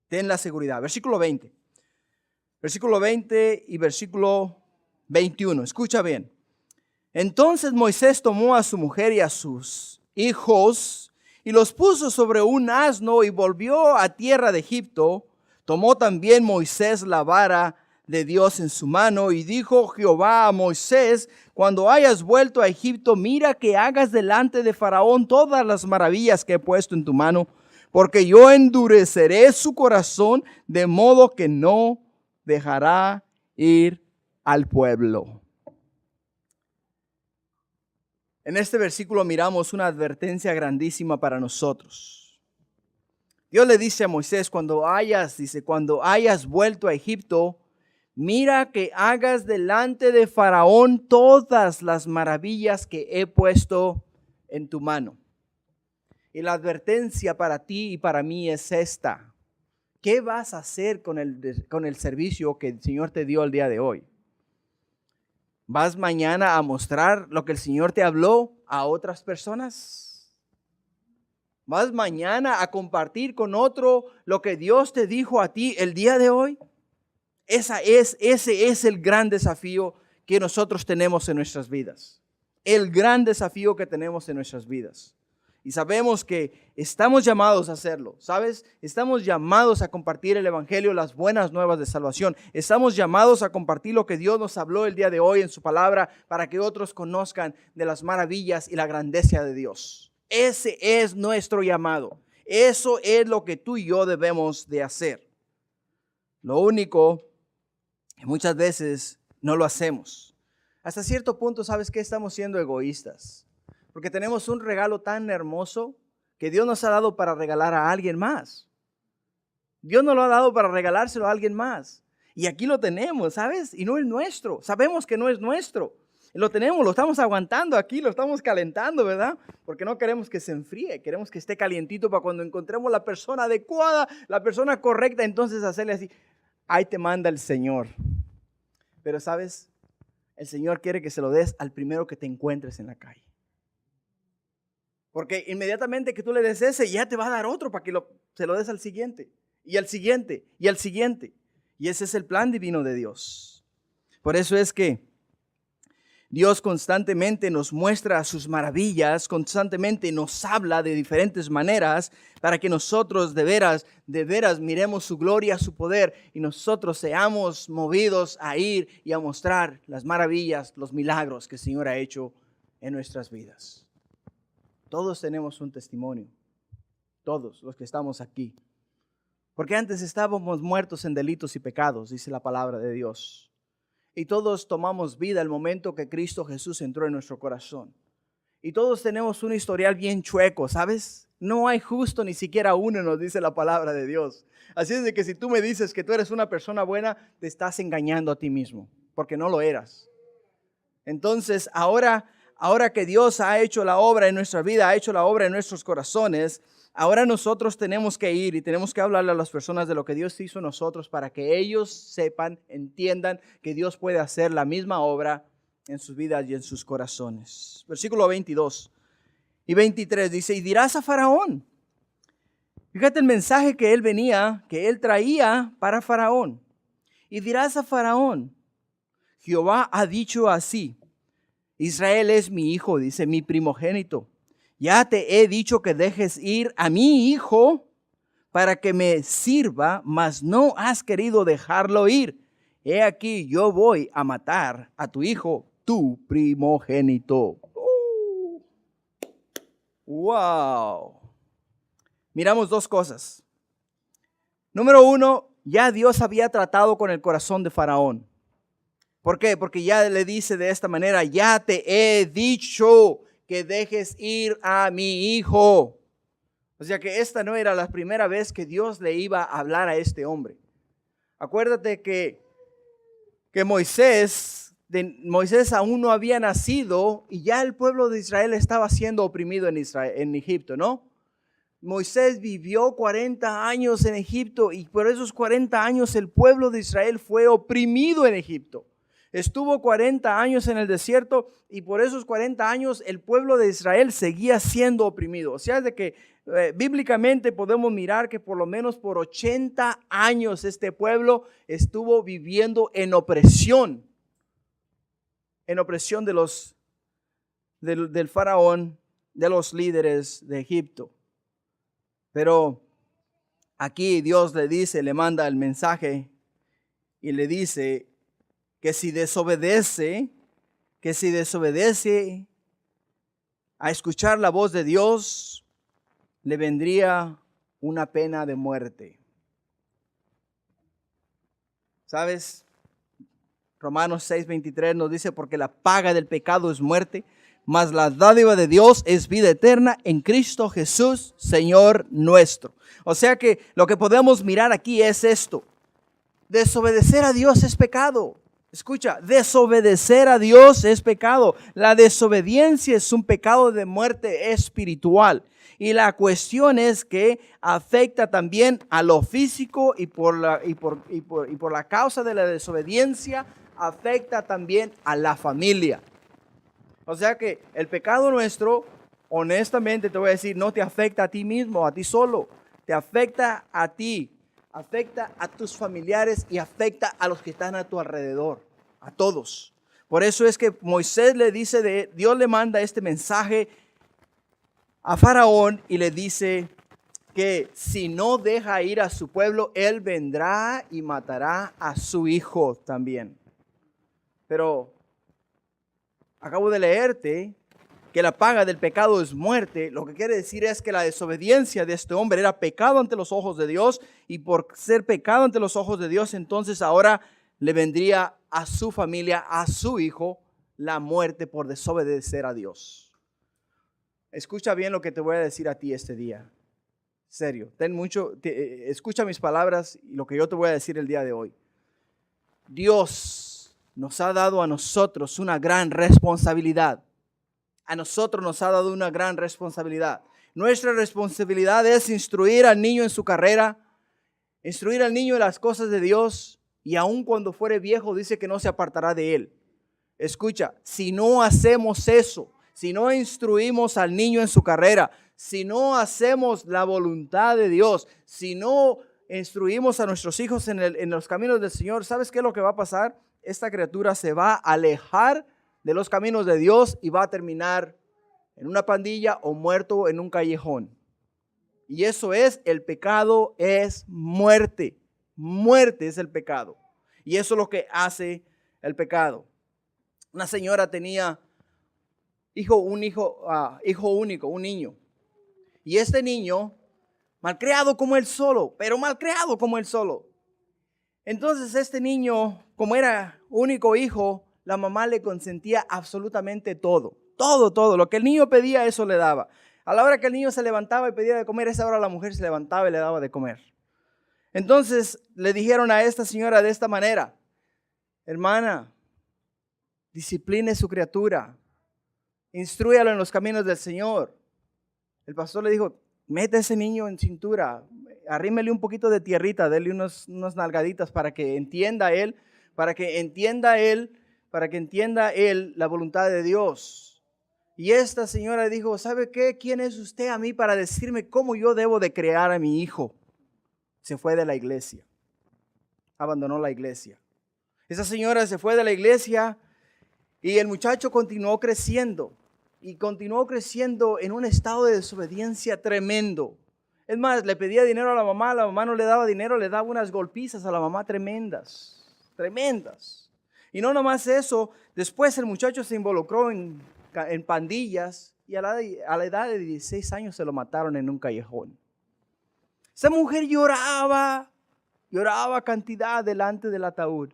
Speaker 1: Ten la seguridad. Versículo 20. Versículo 20 y versículo 21. Escucha bien. Entonces Moisés tomó a su mujer y a sus hijos y los puso sobre un asno y volvió a tierra de Egipto. Tomó también Moisés la vara de Dios en su mano y dijo Jehová a Moisés: cuando hayas vuelto a Egipto, mira que hagas delante de Faraón todas las maravillas que he puesto en tu mano, porque yo endureceré su corazón de modo que no dejará ir al pueblo. En este versículo miramos una advertencia grandísima para nosotros. Dios le dice a Moisés, cuando hayas vuelto a Egipto, mira que hagas delante de Faraón todas las maravillas que he puesto en tu mano. Y la advertencia para ti y para mí es esta. ¿Qué vas a hacer con el servicio que el Señor te dio el día de hoy? ¿Vas mañana a mostrar lo que el Señor te habló a otras personas? ¿Vas mañana a compartir con otro lo que Dios te dijo a ti el día de hoy? Ese es el gran desafío que nosotros tenemos en nuestras vidas. El gran desafío que tenemos en nuestras vidas. Y sabemos que estamos llamados a hacerlo, ¿sabes? Estamos llamados a compartir el evangelio, las buenas nuevas de salvación. Estamos llamados a compartir lo que Dios nos habló el día de hoy en su palabra para que otros conozcan de las maravillas y la grandeza de Dios. Ese es nuestro llamado. Eso es lo que tú y yo debemos de hacer. Lo único que muchas veces no lo hacemos. Hasta cierto punto, ¿sabes qué? Estamos siendo egoístas. Porque tenemos un regalo tan hermoso que Dios nos ha dado para regalar a alguien más. Dios nos lo ha dado para regalárselo a alguien más. Y aquí lo tenemos, ¿sabes? Y no es nuestro. Sabemos que no es nuestro. Lo tenemos, lo estamos aguantando aquí, lo estamos calentando, ¿verdad? Porque no queremos que se enfríe, queremos que esté calientito para cuando encontremos la persona adecuada, la persona correcta, entonces hacerle así. Ahí te manda el Señor. Pero, ¿sabes? El Señor quiere que se lo des al primero que te encuentres en la calle. Porque inmediatamente que tú le des ese, ya te va a dar otro para que se lo des al siguiente, y al siguiente, y al siguiente. Y ese es el plan divino de Dios. Por eso es que Dios constantemente nos muestra sus maravillas, constantemente nos habla de diferentes maneras para que nosotros de veras miremos su gloria, su poder, y nosotros seamos movidos a ir y a mostrar las maravillas, los milagros que el Señor ha hecho en nuestras vidas. Todos tenemos un testimonio, todos los que estamos aquí. Porque antes estábamos muertos en delitos y pecados, dice la palabra de Dios. Y todos tomamos vida el momento que Cristo Jesús entró en nuestro corazón. Y todos tenemos un historial bien chueco, ¿sabes? No hay justo ni siquiera uno, nos dice la palabra de Dios. Así es de que si tú me dices que tú eres una persona buena, te estás engañando a ti mismo, porque no lo eras. Entonces, ahora que Dios ha hecho la obra en nuestra vida, ha hecho la obra en nuestros corazones, ahora nosotros tenemos que ir y tenemos que hablarle a las personas de lo que Dios hizo en nosotros para que ellos sepan, entiendan que Dios puede hacer la misma obra en sus vidas y en sus corazones. Versículo 22 y 23 dice, y dirás a Faraón. Fíjate el mensaje que él traía para Faraón. Y dirás a Faraón, Jehová ha dicho así: Israel es mi hijo, dice, mi primogénito. Ya te he dicho que dejes ir a mi hijo para que me sirva, mas no has querido dejarlo ir. He aquí, yo voy a matar a tu hijo, tu primogénito. Wow. Miramos dos cosas. Número uno, ya Dios había tratado con el corazón de Faraón. ¿Por qué? Porque ya le dice de esta manera: ya te he dicho que dejes ir a mi hijo. O sea que esta no era la primera vez que Dios le iba a hablar a este hombre. Acuérdate que Moisés aún no había nacido y ya el pueblo de Israel estaba siendo oprimido en Egipto, ¿no? Moisés vivió 40 años en Egipto y por esos 40 años el pueblo de Israel fue oprimido en Egipto. Estuvo 40 años en el desierto y por esos 40 años el pueblo de Israel seguía siendo oprimido. O sea, de que bíblicamente podemos mirar que por lo menos por 80 años este pueblo estuvo viviendo en opresión del faraón, de los líderes de Egipto. Pero aquí Dios le manda el mensaje y le dice que si desobedece a escuchar la voz de Dios, le vendría una pena de muerte. ¿Sabes? Romanos 6:23 nos dice: porque la paga del pecado es muerte, mas la dádiva de Dios es vida eterna en Cristo Jesús, Señor nuestro. O sea que lo que podemos mirar aquí es esto: desobedecer a Dios es pecado. Escucha, desobedecer a Dios es pecado. La desobediencia es un pecado de muerte espiritual. Y la cuestión es que afecta también a lo físico y por la causa de la desobediencia afecta también a la familia. O sea que el pecado nuestro, honestamente te voy a decir, no te afecta a ti mismo, a ti solo. Te afecta a ti, afecta a tus familiares y afecta a los que están a tu alrededor, a todos. Por eso es que Moisés le dice, Dios le manda este mensaje a Faraón y le dice que si no deja ir a su pueblo, él vendrá y matará a su hijo también. Pero acabo de leerte que la paga del pecado es muerte. Lo que quiere decir es que la desobediencia de este hombre era pecado ante los ojos de Dios, y por ser pecado ante los ojos de Dios, entonces ahora le vendría a su familia, a su hijo, la muerte por desobedecer a Dios. Escucha bien lo que te voy a decir a ti este día. Serio, escucha mis palabras y lo que yo te voy a decir el día de hoy. Dios nos ha dado a nosotros una gran responsabilidad. A nosotros nos ha dado una gran responsabilidad. Nuestra responsabilidad es instruir al niño en su carrera, instruir al niño en las cosas de Dios, y aun cuando fuere viejo dice que no se apartará de él. Escucha, si no hacemos eso, si no instruimos al niño en su carrera, si no hacemos la voluntad de Dios, si no instruimos a nuestros hijos en los caminos del Señor, ¿sabes qué es lo que va a pasar? Esta criatura se va a alejar de los caminos de Dios y va a terminar en una pandilla o muerto en un callejón. Y eso es, el pecado es muerte. Muerte es el pecado. Y eso es lo que hace el pecado. Una señora tenía hijo único, un niño. Y este niño, malcriado como él solo, pero malcriado como él solo. Entonces este niño, como era único hijo, la mamá le consentía absolutamente todo. Todo. Lo que el niño pedía, eso le daba. A la hora que el niño se levantaba y pedía de comer, esa hora la mujer se levantaba y le daba de comer. Entonces le dijeron a esta señora de esta manera: hermana, discipline su criatura, instrúyalo en los caminos del Señor. El pastor le dijo: mete a ese niño en cintura, arrímele un poquito de tierrita, dele unas nalgaditas para que entienda él la voluntad de Dios. Y esta señora dijo: ¿sabe qué? ¿Quién es usted a mí para decirme cómo yo debo de criar a mi hijo? Se fue de la iglesia, abandonó la iglesia. Esa señora se fue de la iglesia y el muchacho continuó creciendo. Y continuó creciendo en un estado de desobediencia tremendo. Es más, le pedía dinero a la mamá no le daba dinero, le daba unas golpizas a la mamá tremendas, tremendas. Y no nomás eso, después el muchacho se involucró en pandillas y a la edad de 16 años se lo mataron en un callejón. Esa mujer lloraba cantidad delante del ataúd.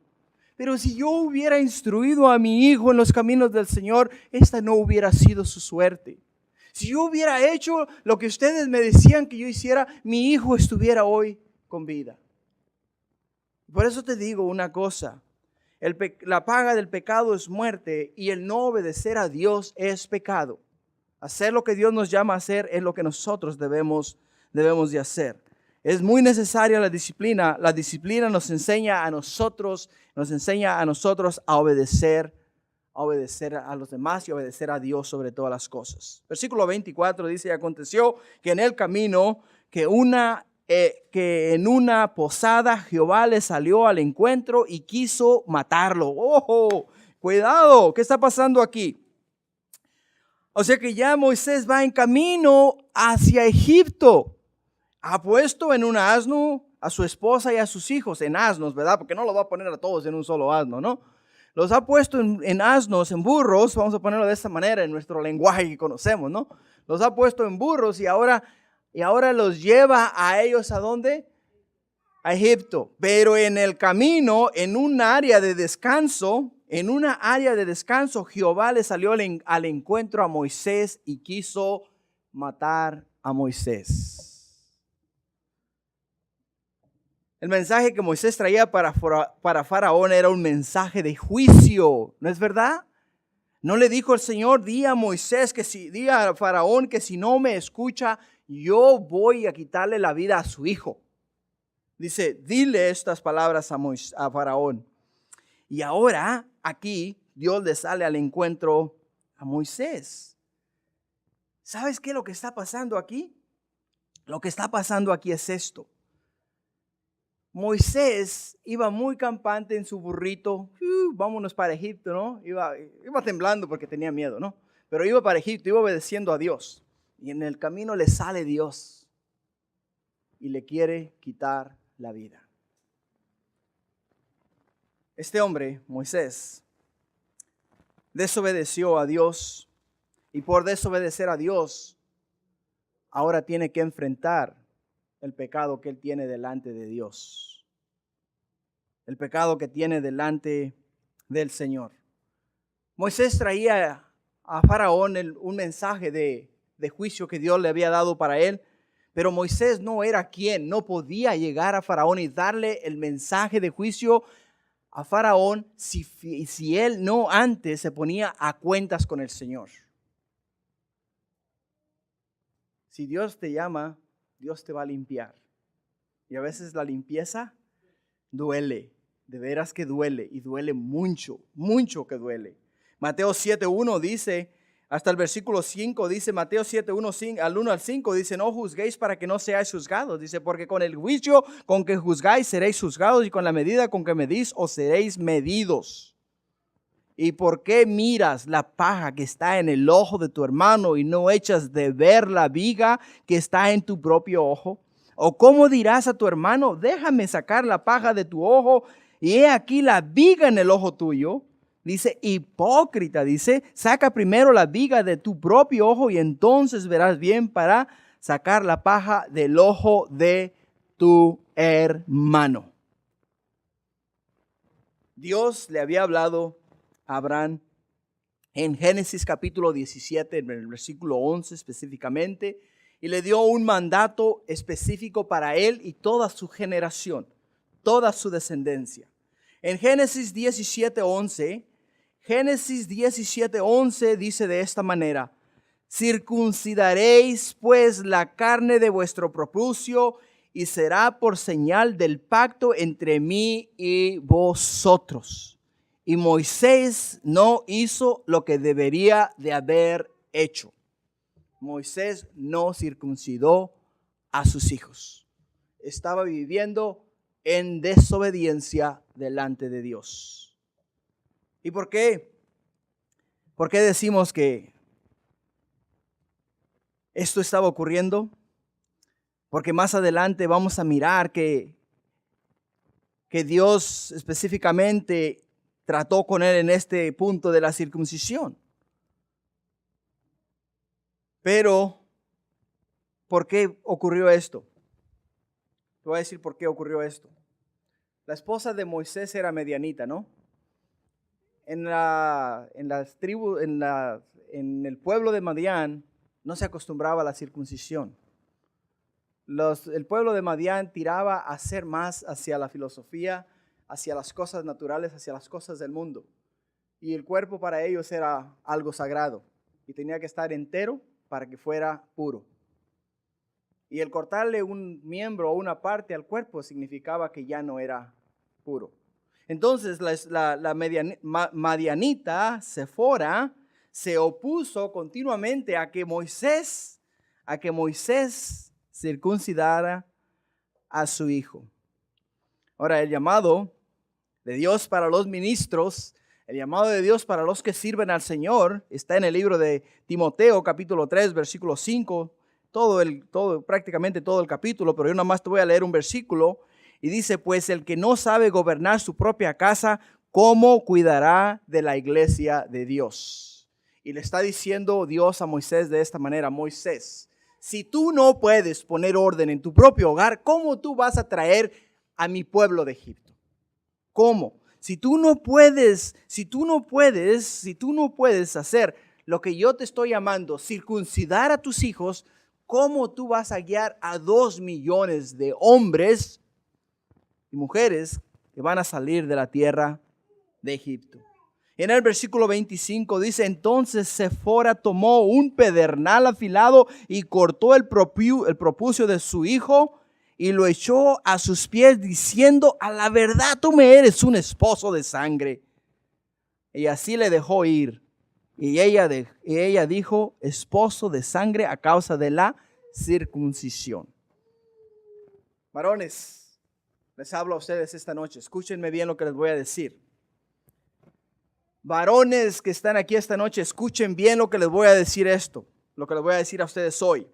Speaker 1: Pero si yo hubiera instruido a mi hijo en los caminos del Señor, esta no hubiera sido su suerte. Si yo hubiera hecho lo que ustedes me decían que yo hiciera, mi hijo estuviera hoy con vida. Por eso te digo una cosa, la paga del pecado es muerte y el no obedecer a Dios es pecado. Hacer lo que Dios nos llama a hacer es lo que nosotros debemos de hacer. Es muy necesaria la disciplina. La disciplina nos enseña a nosotros a obedecer a los demás y obedecer a Dios sobre todas las cosas. Versículo 24 dice: y aconteció que en el camino que en una posada Jehová le salió al encuentro y quiso matarlo. ¡Ojo! Cuidado, ¿qué está pasando aquí? O sea que ya Moisés va en camino hacia Egipto. Ha puesto en un asno a su esposa y a sus hijos, en asnos, ¿verdad? Porque no lo va a poner a todos en un solo asno, ¿no? Los ha puesto en asnos, en burros, vamos a ponerlo de esta manera en nuestro lenguaje que conocemos, ¿no? Los ha puesto en burros y ahora los lleva a ellos, ¿a dónde? A Egipto. Pero en el camino, en un área de descanso, Jehová le salió al encuentro a Moisés y quiso matar a Moisés. El mensaje que Moisés traía para Faraón era un mensaje de juicio, ¿no es verdad? No le dijo el Señor: di a Faraón que si no me escucha, yo voy a quitarle la vida a su hijo. Dice: dile estas palabras a Faraón. Y ahora aquí Dios le sale al encuentro a Moisés. ¿Sabes qué es lo que está pasando aquí? Lo que está pasando aquí es esto. Moisés iba muy campante en su burrito, vámonos para Egipto, ¿no? Iba temblando porque tenía miedo, ¿no? Pero iba para Egipto, iba obedeciendo a Dios. Y en el camino le sale Dios y le quiere quitar la vida. Este hombre, Moisés, desobedeció a Dios y por desobedecer a Dios, ahora tiene que enfrentar el pecado que él tiene delante de Dios. El pecado que tiene delante del Señor. Moisés traía a Faraón un mensaje de juicio que Dios le había dado para él. Pero Moisés no era quien, no podía llegar a Faraón y darle el mensaje de juicio a Faraón si él no antes se ponía a cuentas con el Señor. Si Dios te llama, Dios te va a limpiar. Y a veces la limpieza duele, de veras que duele, y duele mucho, mucho que duele. Mateo 7:1 dice, hasta el versículo 5 dice, Mateo 7:1 al 1 al 5 dice: no juzguéis para que no seáis juzgados. Dice: porque con el juicio con que juzgáis seréis juzgados, y con la medida con que medís os seréis medidos. ¿Y por qué miras la paja que está en el ojo de tu hermano y no echas de ver la viga que está en tu propio ojo? ¿O cómo dirás a tu hermano: déjame sacar la paja de tu ojo, y he aquí la viga en el ojo tuyo? Dice: hipócrita, dice, saca primero la viga de tu propio ojo y entonces verás bien para sacar la paja del ojo de tu hermano. Dios le había hablado a Abraham en Génesis capítulo 17, en el versículo 11 específicamente, y le dio un mandato específico para él y toda su generación, toda su descendencia. En Génesis 17:11 dice de esta manera: circuncidaréis pues la carne de vuestro prepucio, y será por señal del pacto entre mí y vosotros. Y Moisés no hizo lo que debería de haber hecho. Moisés no circuncidó a sus hijos. Estaba viviendo en desobediencia delante de Dios. ¿Y por qué? ¿Por qué decimos que esto estaba ocurriendo? Porque más adelante vamos a mirar que Dios específicamente trató con él en este punto de la circuncisión. Pero, ¿por qué ocurrió esto? Te voy a decir por qué ocurrió esto. La esposa de Moisés era medianita, ¿no? En las tribus, en el pueblo de Madián no se acostumbraba a la circuncisión. El pueblo de Madián tiraba a ser más hacia la filosofía, hacia las cosas naturales, hacia las cosas del mundo. Y el cuerpo para ellos era algo sagrado y tenía que estar entero para que fuera puro. Y el cortarle un miembro o una parte al cuerpo significaba que ya no era puro. Entonces la madianita, Sefora, se opuso continuamente a que Moisés circuncidara a su hijo. Ahora, el llamado de Dios para los ministros, el llamado de Dios para los que sirven al Señor, está en el libro de Timoteo, capítulo 3, versículo 5, prácticamente todo el capítulo, pero yo nada más te voy a leer un versículo, y dice, pues el que no sabe gobernar su propia casa, ¿cómo cuidará de la iglesia de Dios? Y le está diciendo Dios a Moisés de esta manera: Moisés, si tú no puedes poner orden en tu propio hogar, ¿cómo tú vas a traer a mi pueblo de Egipto? ¿Cómo? Si tú no puedes hacer lo que yo te estoy llamando, circuncidar a tus hijos, ¿cómo tú vas a guiar a 2 millones de hombres y mujeres que van a salir de la tierra de Egipto? En el versículo 25 dice, entonces Sefora tomó un pedernal afilado y cortó el prepucio de su hijo y lo echó a sus pies diciendo, a la verdad tú me eres un esposo de sangre. Y así le dejó ir. Y ella dijo, esposo de sangre a causa de la circuncisión. Varones, les hablo a ustedes esta noche. Escúchenme bien lo que les voy a decir. Varones que están aquí esta noche, escuchen bien lo que les voy a decir lo que les voy a decir a ustedes hoy.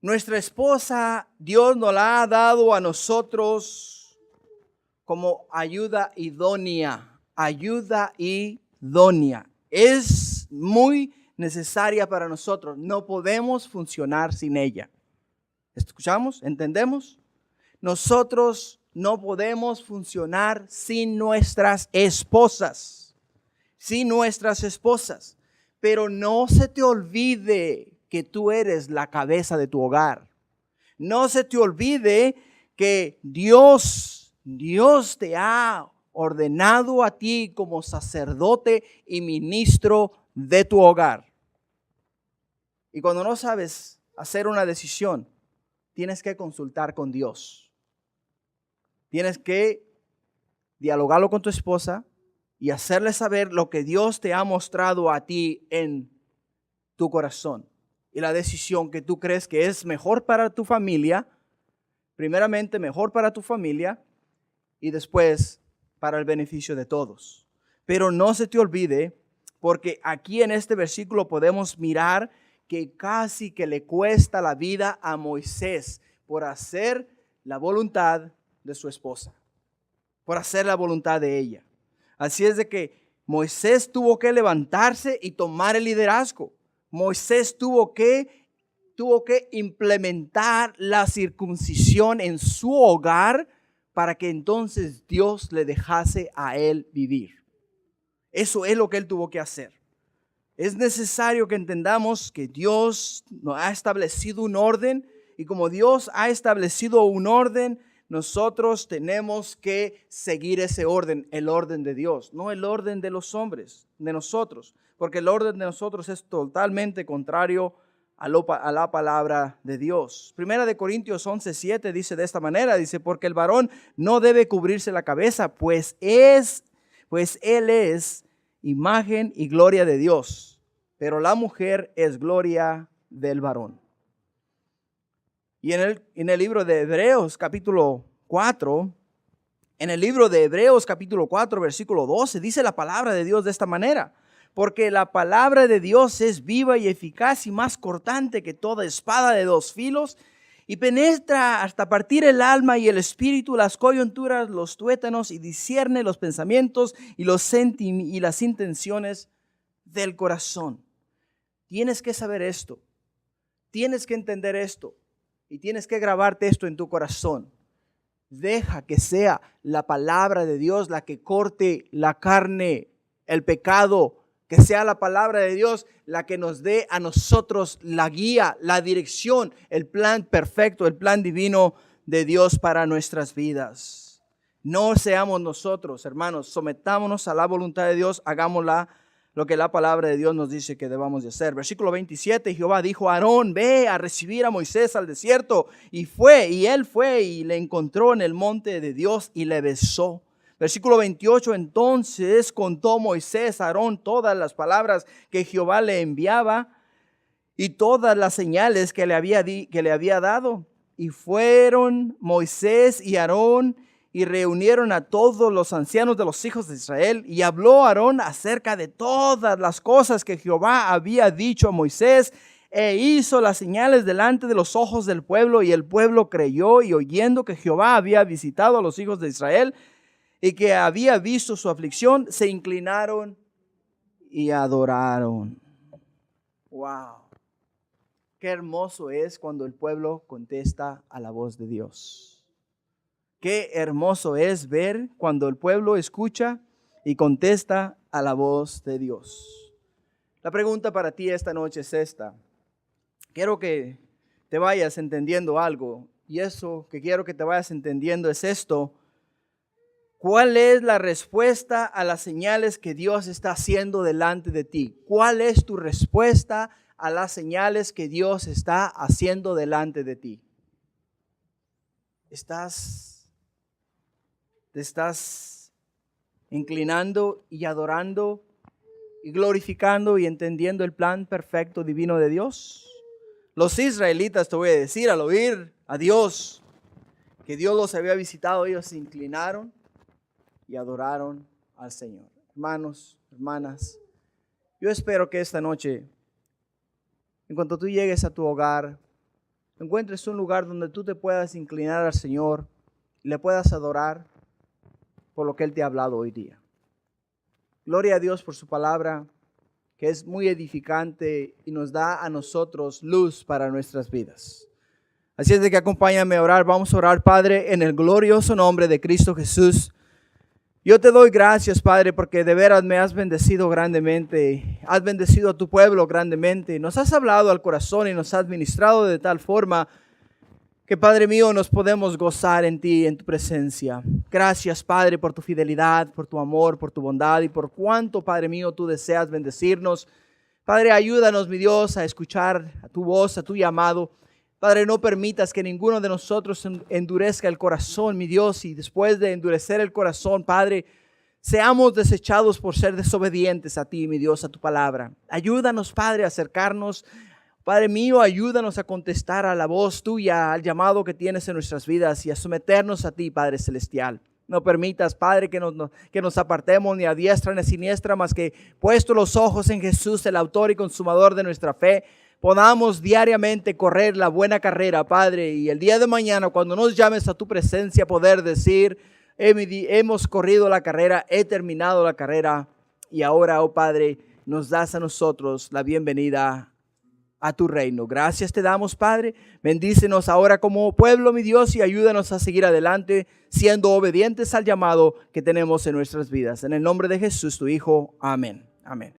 Speaker 1: Nuestra esposa, Dios nos la ha dado a nosotros como ayuda idónea. Ayuda idónea. Es muy necesaria para nosotros. No podemos funcionar sin ella. ¿Escuchamos? ¿Entendemos? Nosotros no podemos funcionar sin nuestras esposas. Sin nuestras esposas. Pero no se te olvide que tú eres la cabeza de tu hogar. No se te olvide que Dios te ha ordenado a ti como sacerdote y ministro de tu hogar. Y cuando no sabes hacer una decisión, tienes que consultar con Dios. Tienes que dialogarlo con tu esposa y hacerle saber lo que Dios te ha mostrado a ti en tu corazón. Y la decisión que tú crees que es mejor para tu familia, primeramente mejor para tu familia y después para el beneficio de todos. Pero no se te olvide, porque aquí en este versículo podemos mirar que casi que le cuesta la vida a Moisés por hacer la voluntad de su esposa, por hacer la voluntad de ella. Así es de que Moisés tuvo que levantarse y tomar el liderazgo. Moisés tuvo que implementar la circuncisión en su hogar para que entonces Dios le dejase a él vivir. Eso es lo que él tuvo que hacer. Es necesario que entendamos que Dios nos ha establecido un orden y como Dios ha establecido un orden, nosotros tenemos que seguir ese orden, el orden de Dios, no el orden de los hombres, de nosotros, porque el orden de nosotros es totalmente contrario a la palabra de Dios. Primera de Corintios 11:7 dice de esta manera, dice, porque el varón no debe cubrirse la cabeza, pues él es imagen y gloria de Dios, pero la mujer es gloria del varón. Y en el libro de Hebreos, capítulo 4, En el libro de Hebreos capítulo 4 versículo 12 dice la palabra de Dios de esta manera: porque la palabra de Dios es viva y eficaz y más cortante que toda espada de dos filos, y penetra hasta partir el alma y el espíritu, las coyunturas, los tuétanos, y discierne los pensamientos y las intenciones del corazón. Tienes que saber esto, tienes que entender esto y tienes que grabarte esto en tu corazón. Deja que sea la palabra de Dios la que corte la carne, el pecado. Que sea la palabra de Dios la que nos dé a nosotros la guía, la dirección, el plan perfecto, el plan divino de Dios para nuestras vidas. No seamos nosotros, hermanos, sometámonos a la voluntad de Dios, hagámosla lo que la palabra de Dios nos dice que debamos de hacer. Versículo 27, Jehová dijo a Aarón: ve a recibir a Moisés al desierto. Y él fue y le encontró en el monte de Dios y le besó. Versículo 28, entonces contó Moisés a Aarón todas las palabras que Jehová le enviaba y todas las señales que le había dado. Y fueron Moisés y Aarón y reunieron a todos los ancianos de los hijos de Israel. Y habló Aarón acerca de todas las cosas que Jehová había dicho a Moisés, e hizo las señales delante de los ojos del pueblo. Y el pueblo creyó, y oyendo que Jehová había visitado a los hijos de Israel y que había visto su aflicción, se inclinaron y adoraron. Wow. Qué hermoso es cuando el pueblo contesta a la voz de Dios. Qué hermoso es ver cuando el pueblo escucha y contesta a la voz de Dios. La pregunta para ti esta noche es esta. Quiero que te vayas entendiendo algo, y eso que quiero que te vayas entendiendo es esto. ¿Cuál es la respuesta a las señales que Dios está haciendo delante de ti? ¿Cuál es tu respuesta a las señales que Dios está haciendo delante de ti? ¿Te estás inclinando y adorando y glorificando y entendiendo el plan perfecto divino de Dios? Los israelitas, te voy a decir, al oír a Dios, que Dios los había visitado, ellos se inclinaron y adoraron al Señor. Hermanos, hermanas, yo espero que esta noche, en cuanto tú llegues a tu hogar, encuentres un lugar donde tú te puedas inclinar al Señor y le puedas adorar por lo que Él te ha hablado hoy día. Gloria a Dios por su palabra, que es muy edificante y nos da a nosotros luz para nuestras vidas. Así es de que acompáñame a orar. Vamos a orar, Padre, en el glorioso nombre de Cristo Jesús. Yo te doy gracias, Padre, porque de veras me has bendecido grandemente. Has bendecido a tu pueblo grandemente. Nos has hablado al corazón y nos has ministrado de tal forma que, Padre mío, nos podemos gozar en ti, en tu presencia. Gracias, Padre, por tu fidelidad, por tu amor, por tu bondad y por cuánto, Padre mío, tú deseas bendecirnos. Padre, ayúdanos, mi Dios, a escuchar a tu voz, a tu llamado. Padre, no permitas que ninguno de nosotros endurezca el corazón, mi Dios, y después de endurecer el corazón, Padre, seamos desechados por ser desobedientes a ti, mi Dios, a tu palabra. Ayúdanos, Padre, a acercarnos. Padre mío, ayúdanos a contestar a la voz tuya, al llamado que tienes en nuestras vidas y a someternos a ti, Padre celestial. No permitas, Padre, que nos apartemos ni a diestra ni a siniestra, más que puesto los ojos en Jesús, el autor y consumador de nuestra fe, podamos diariamente correr la buena carrera, Padre, y el día de mañana, cuando nos llames a tu presencia, poder decir: hemos corrido la carrera, he terminado la carrera, y ahora, oh Padre, nos das a nosotros la bienvenida a tu reino. Gracias te damos, Padre. Bendícenos ahora como pueblo, mi Dios, y ayúdanos a seguir adelante, siendo obedientes al llamado que tenemos en nuestras vidas. En el nombre de Jesús, tu Hijo. Amén. Amén.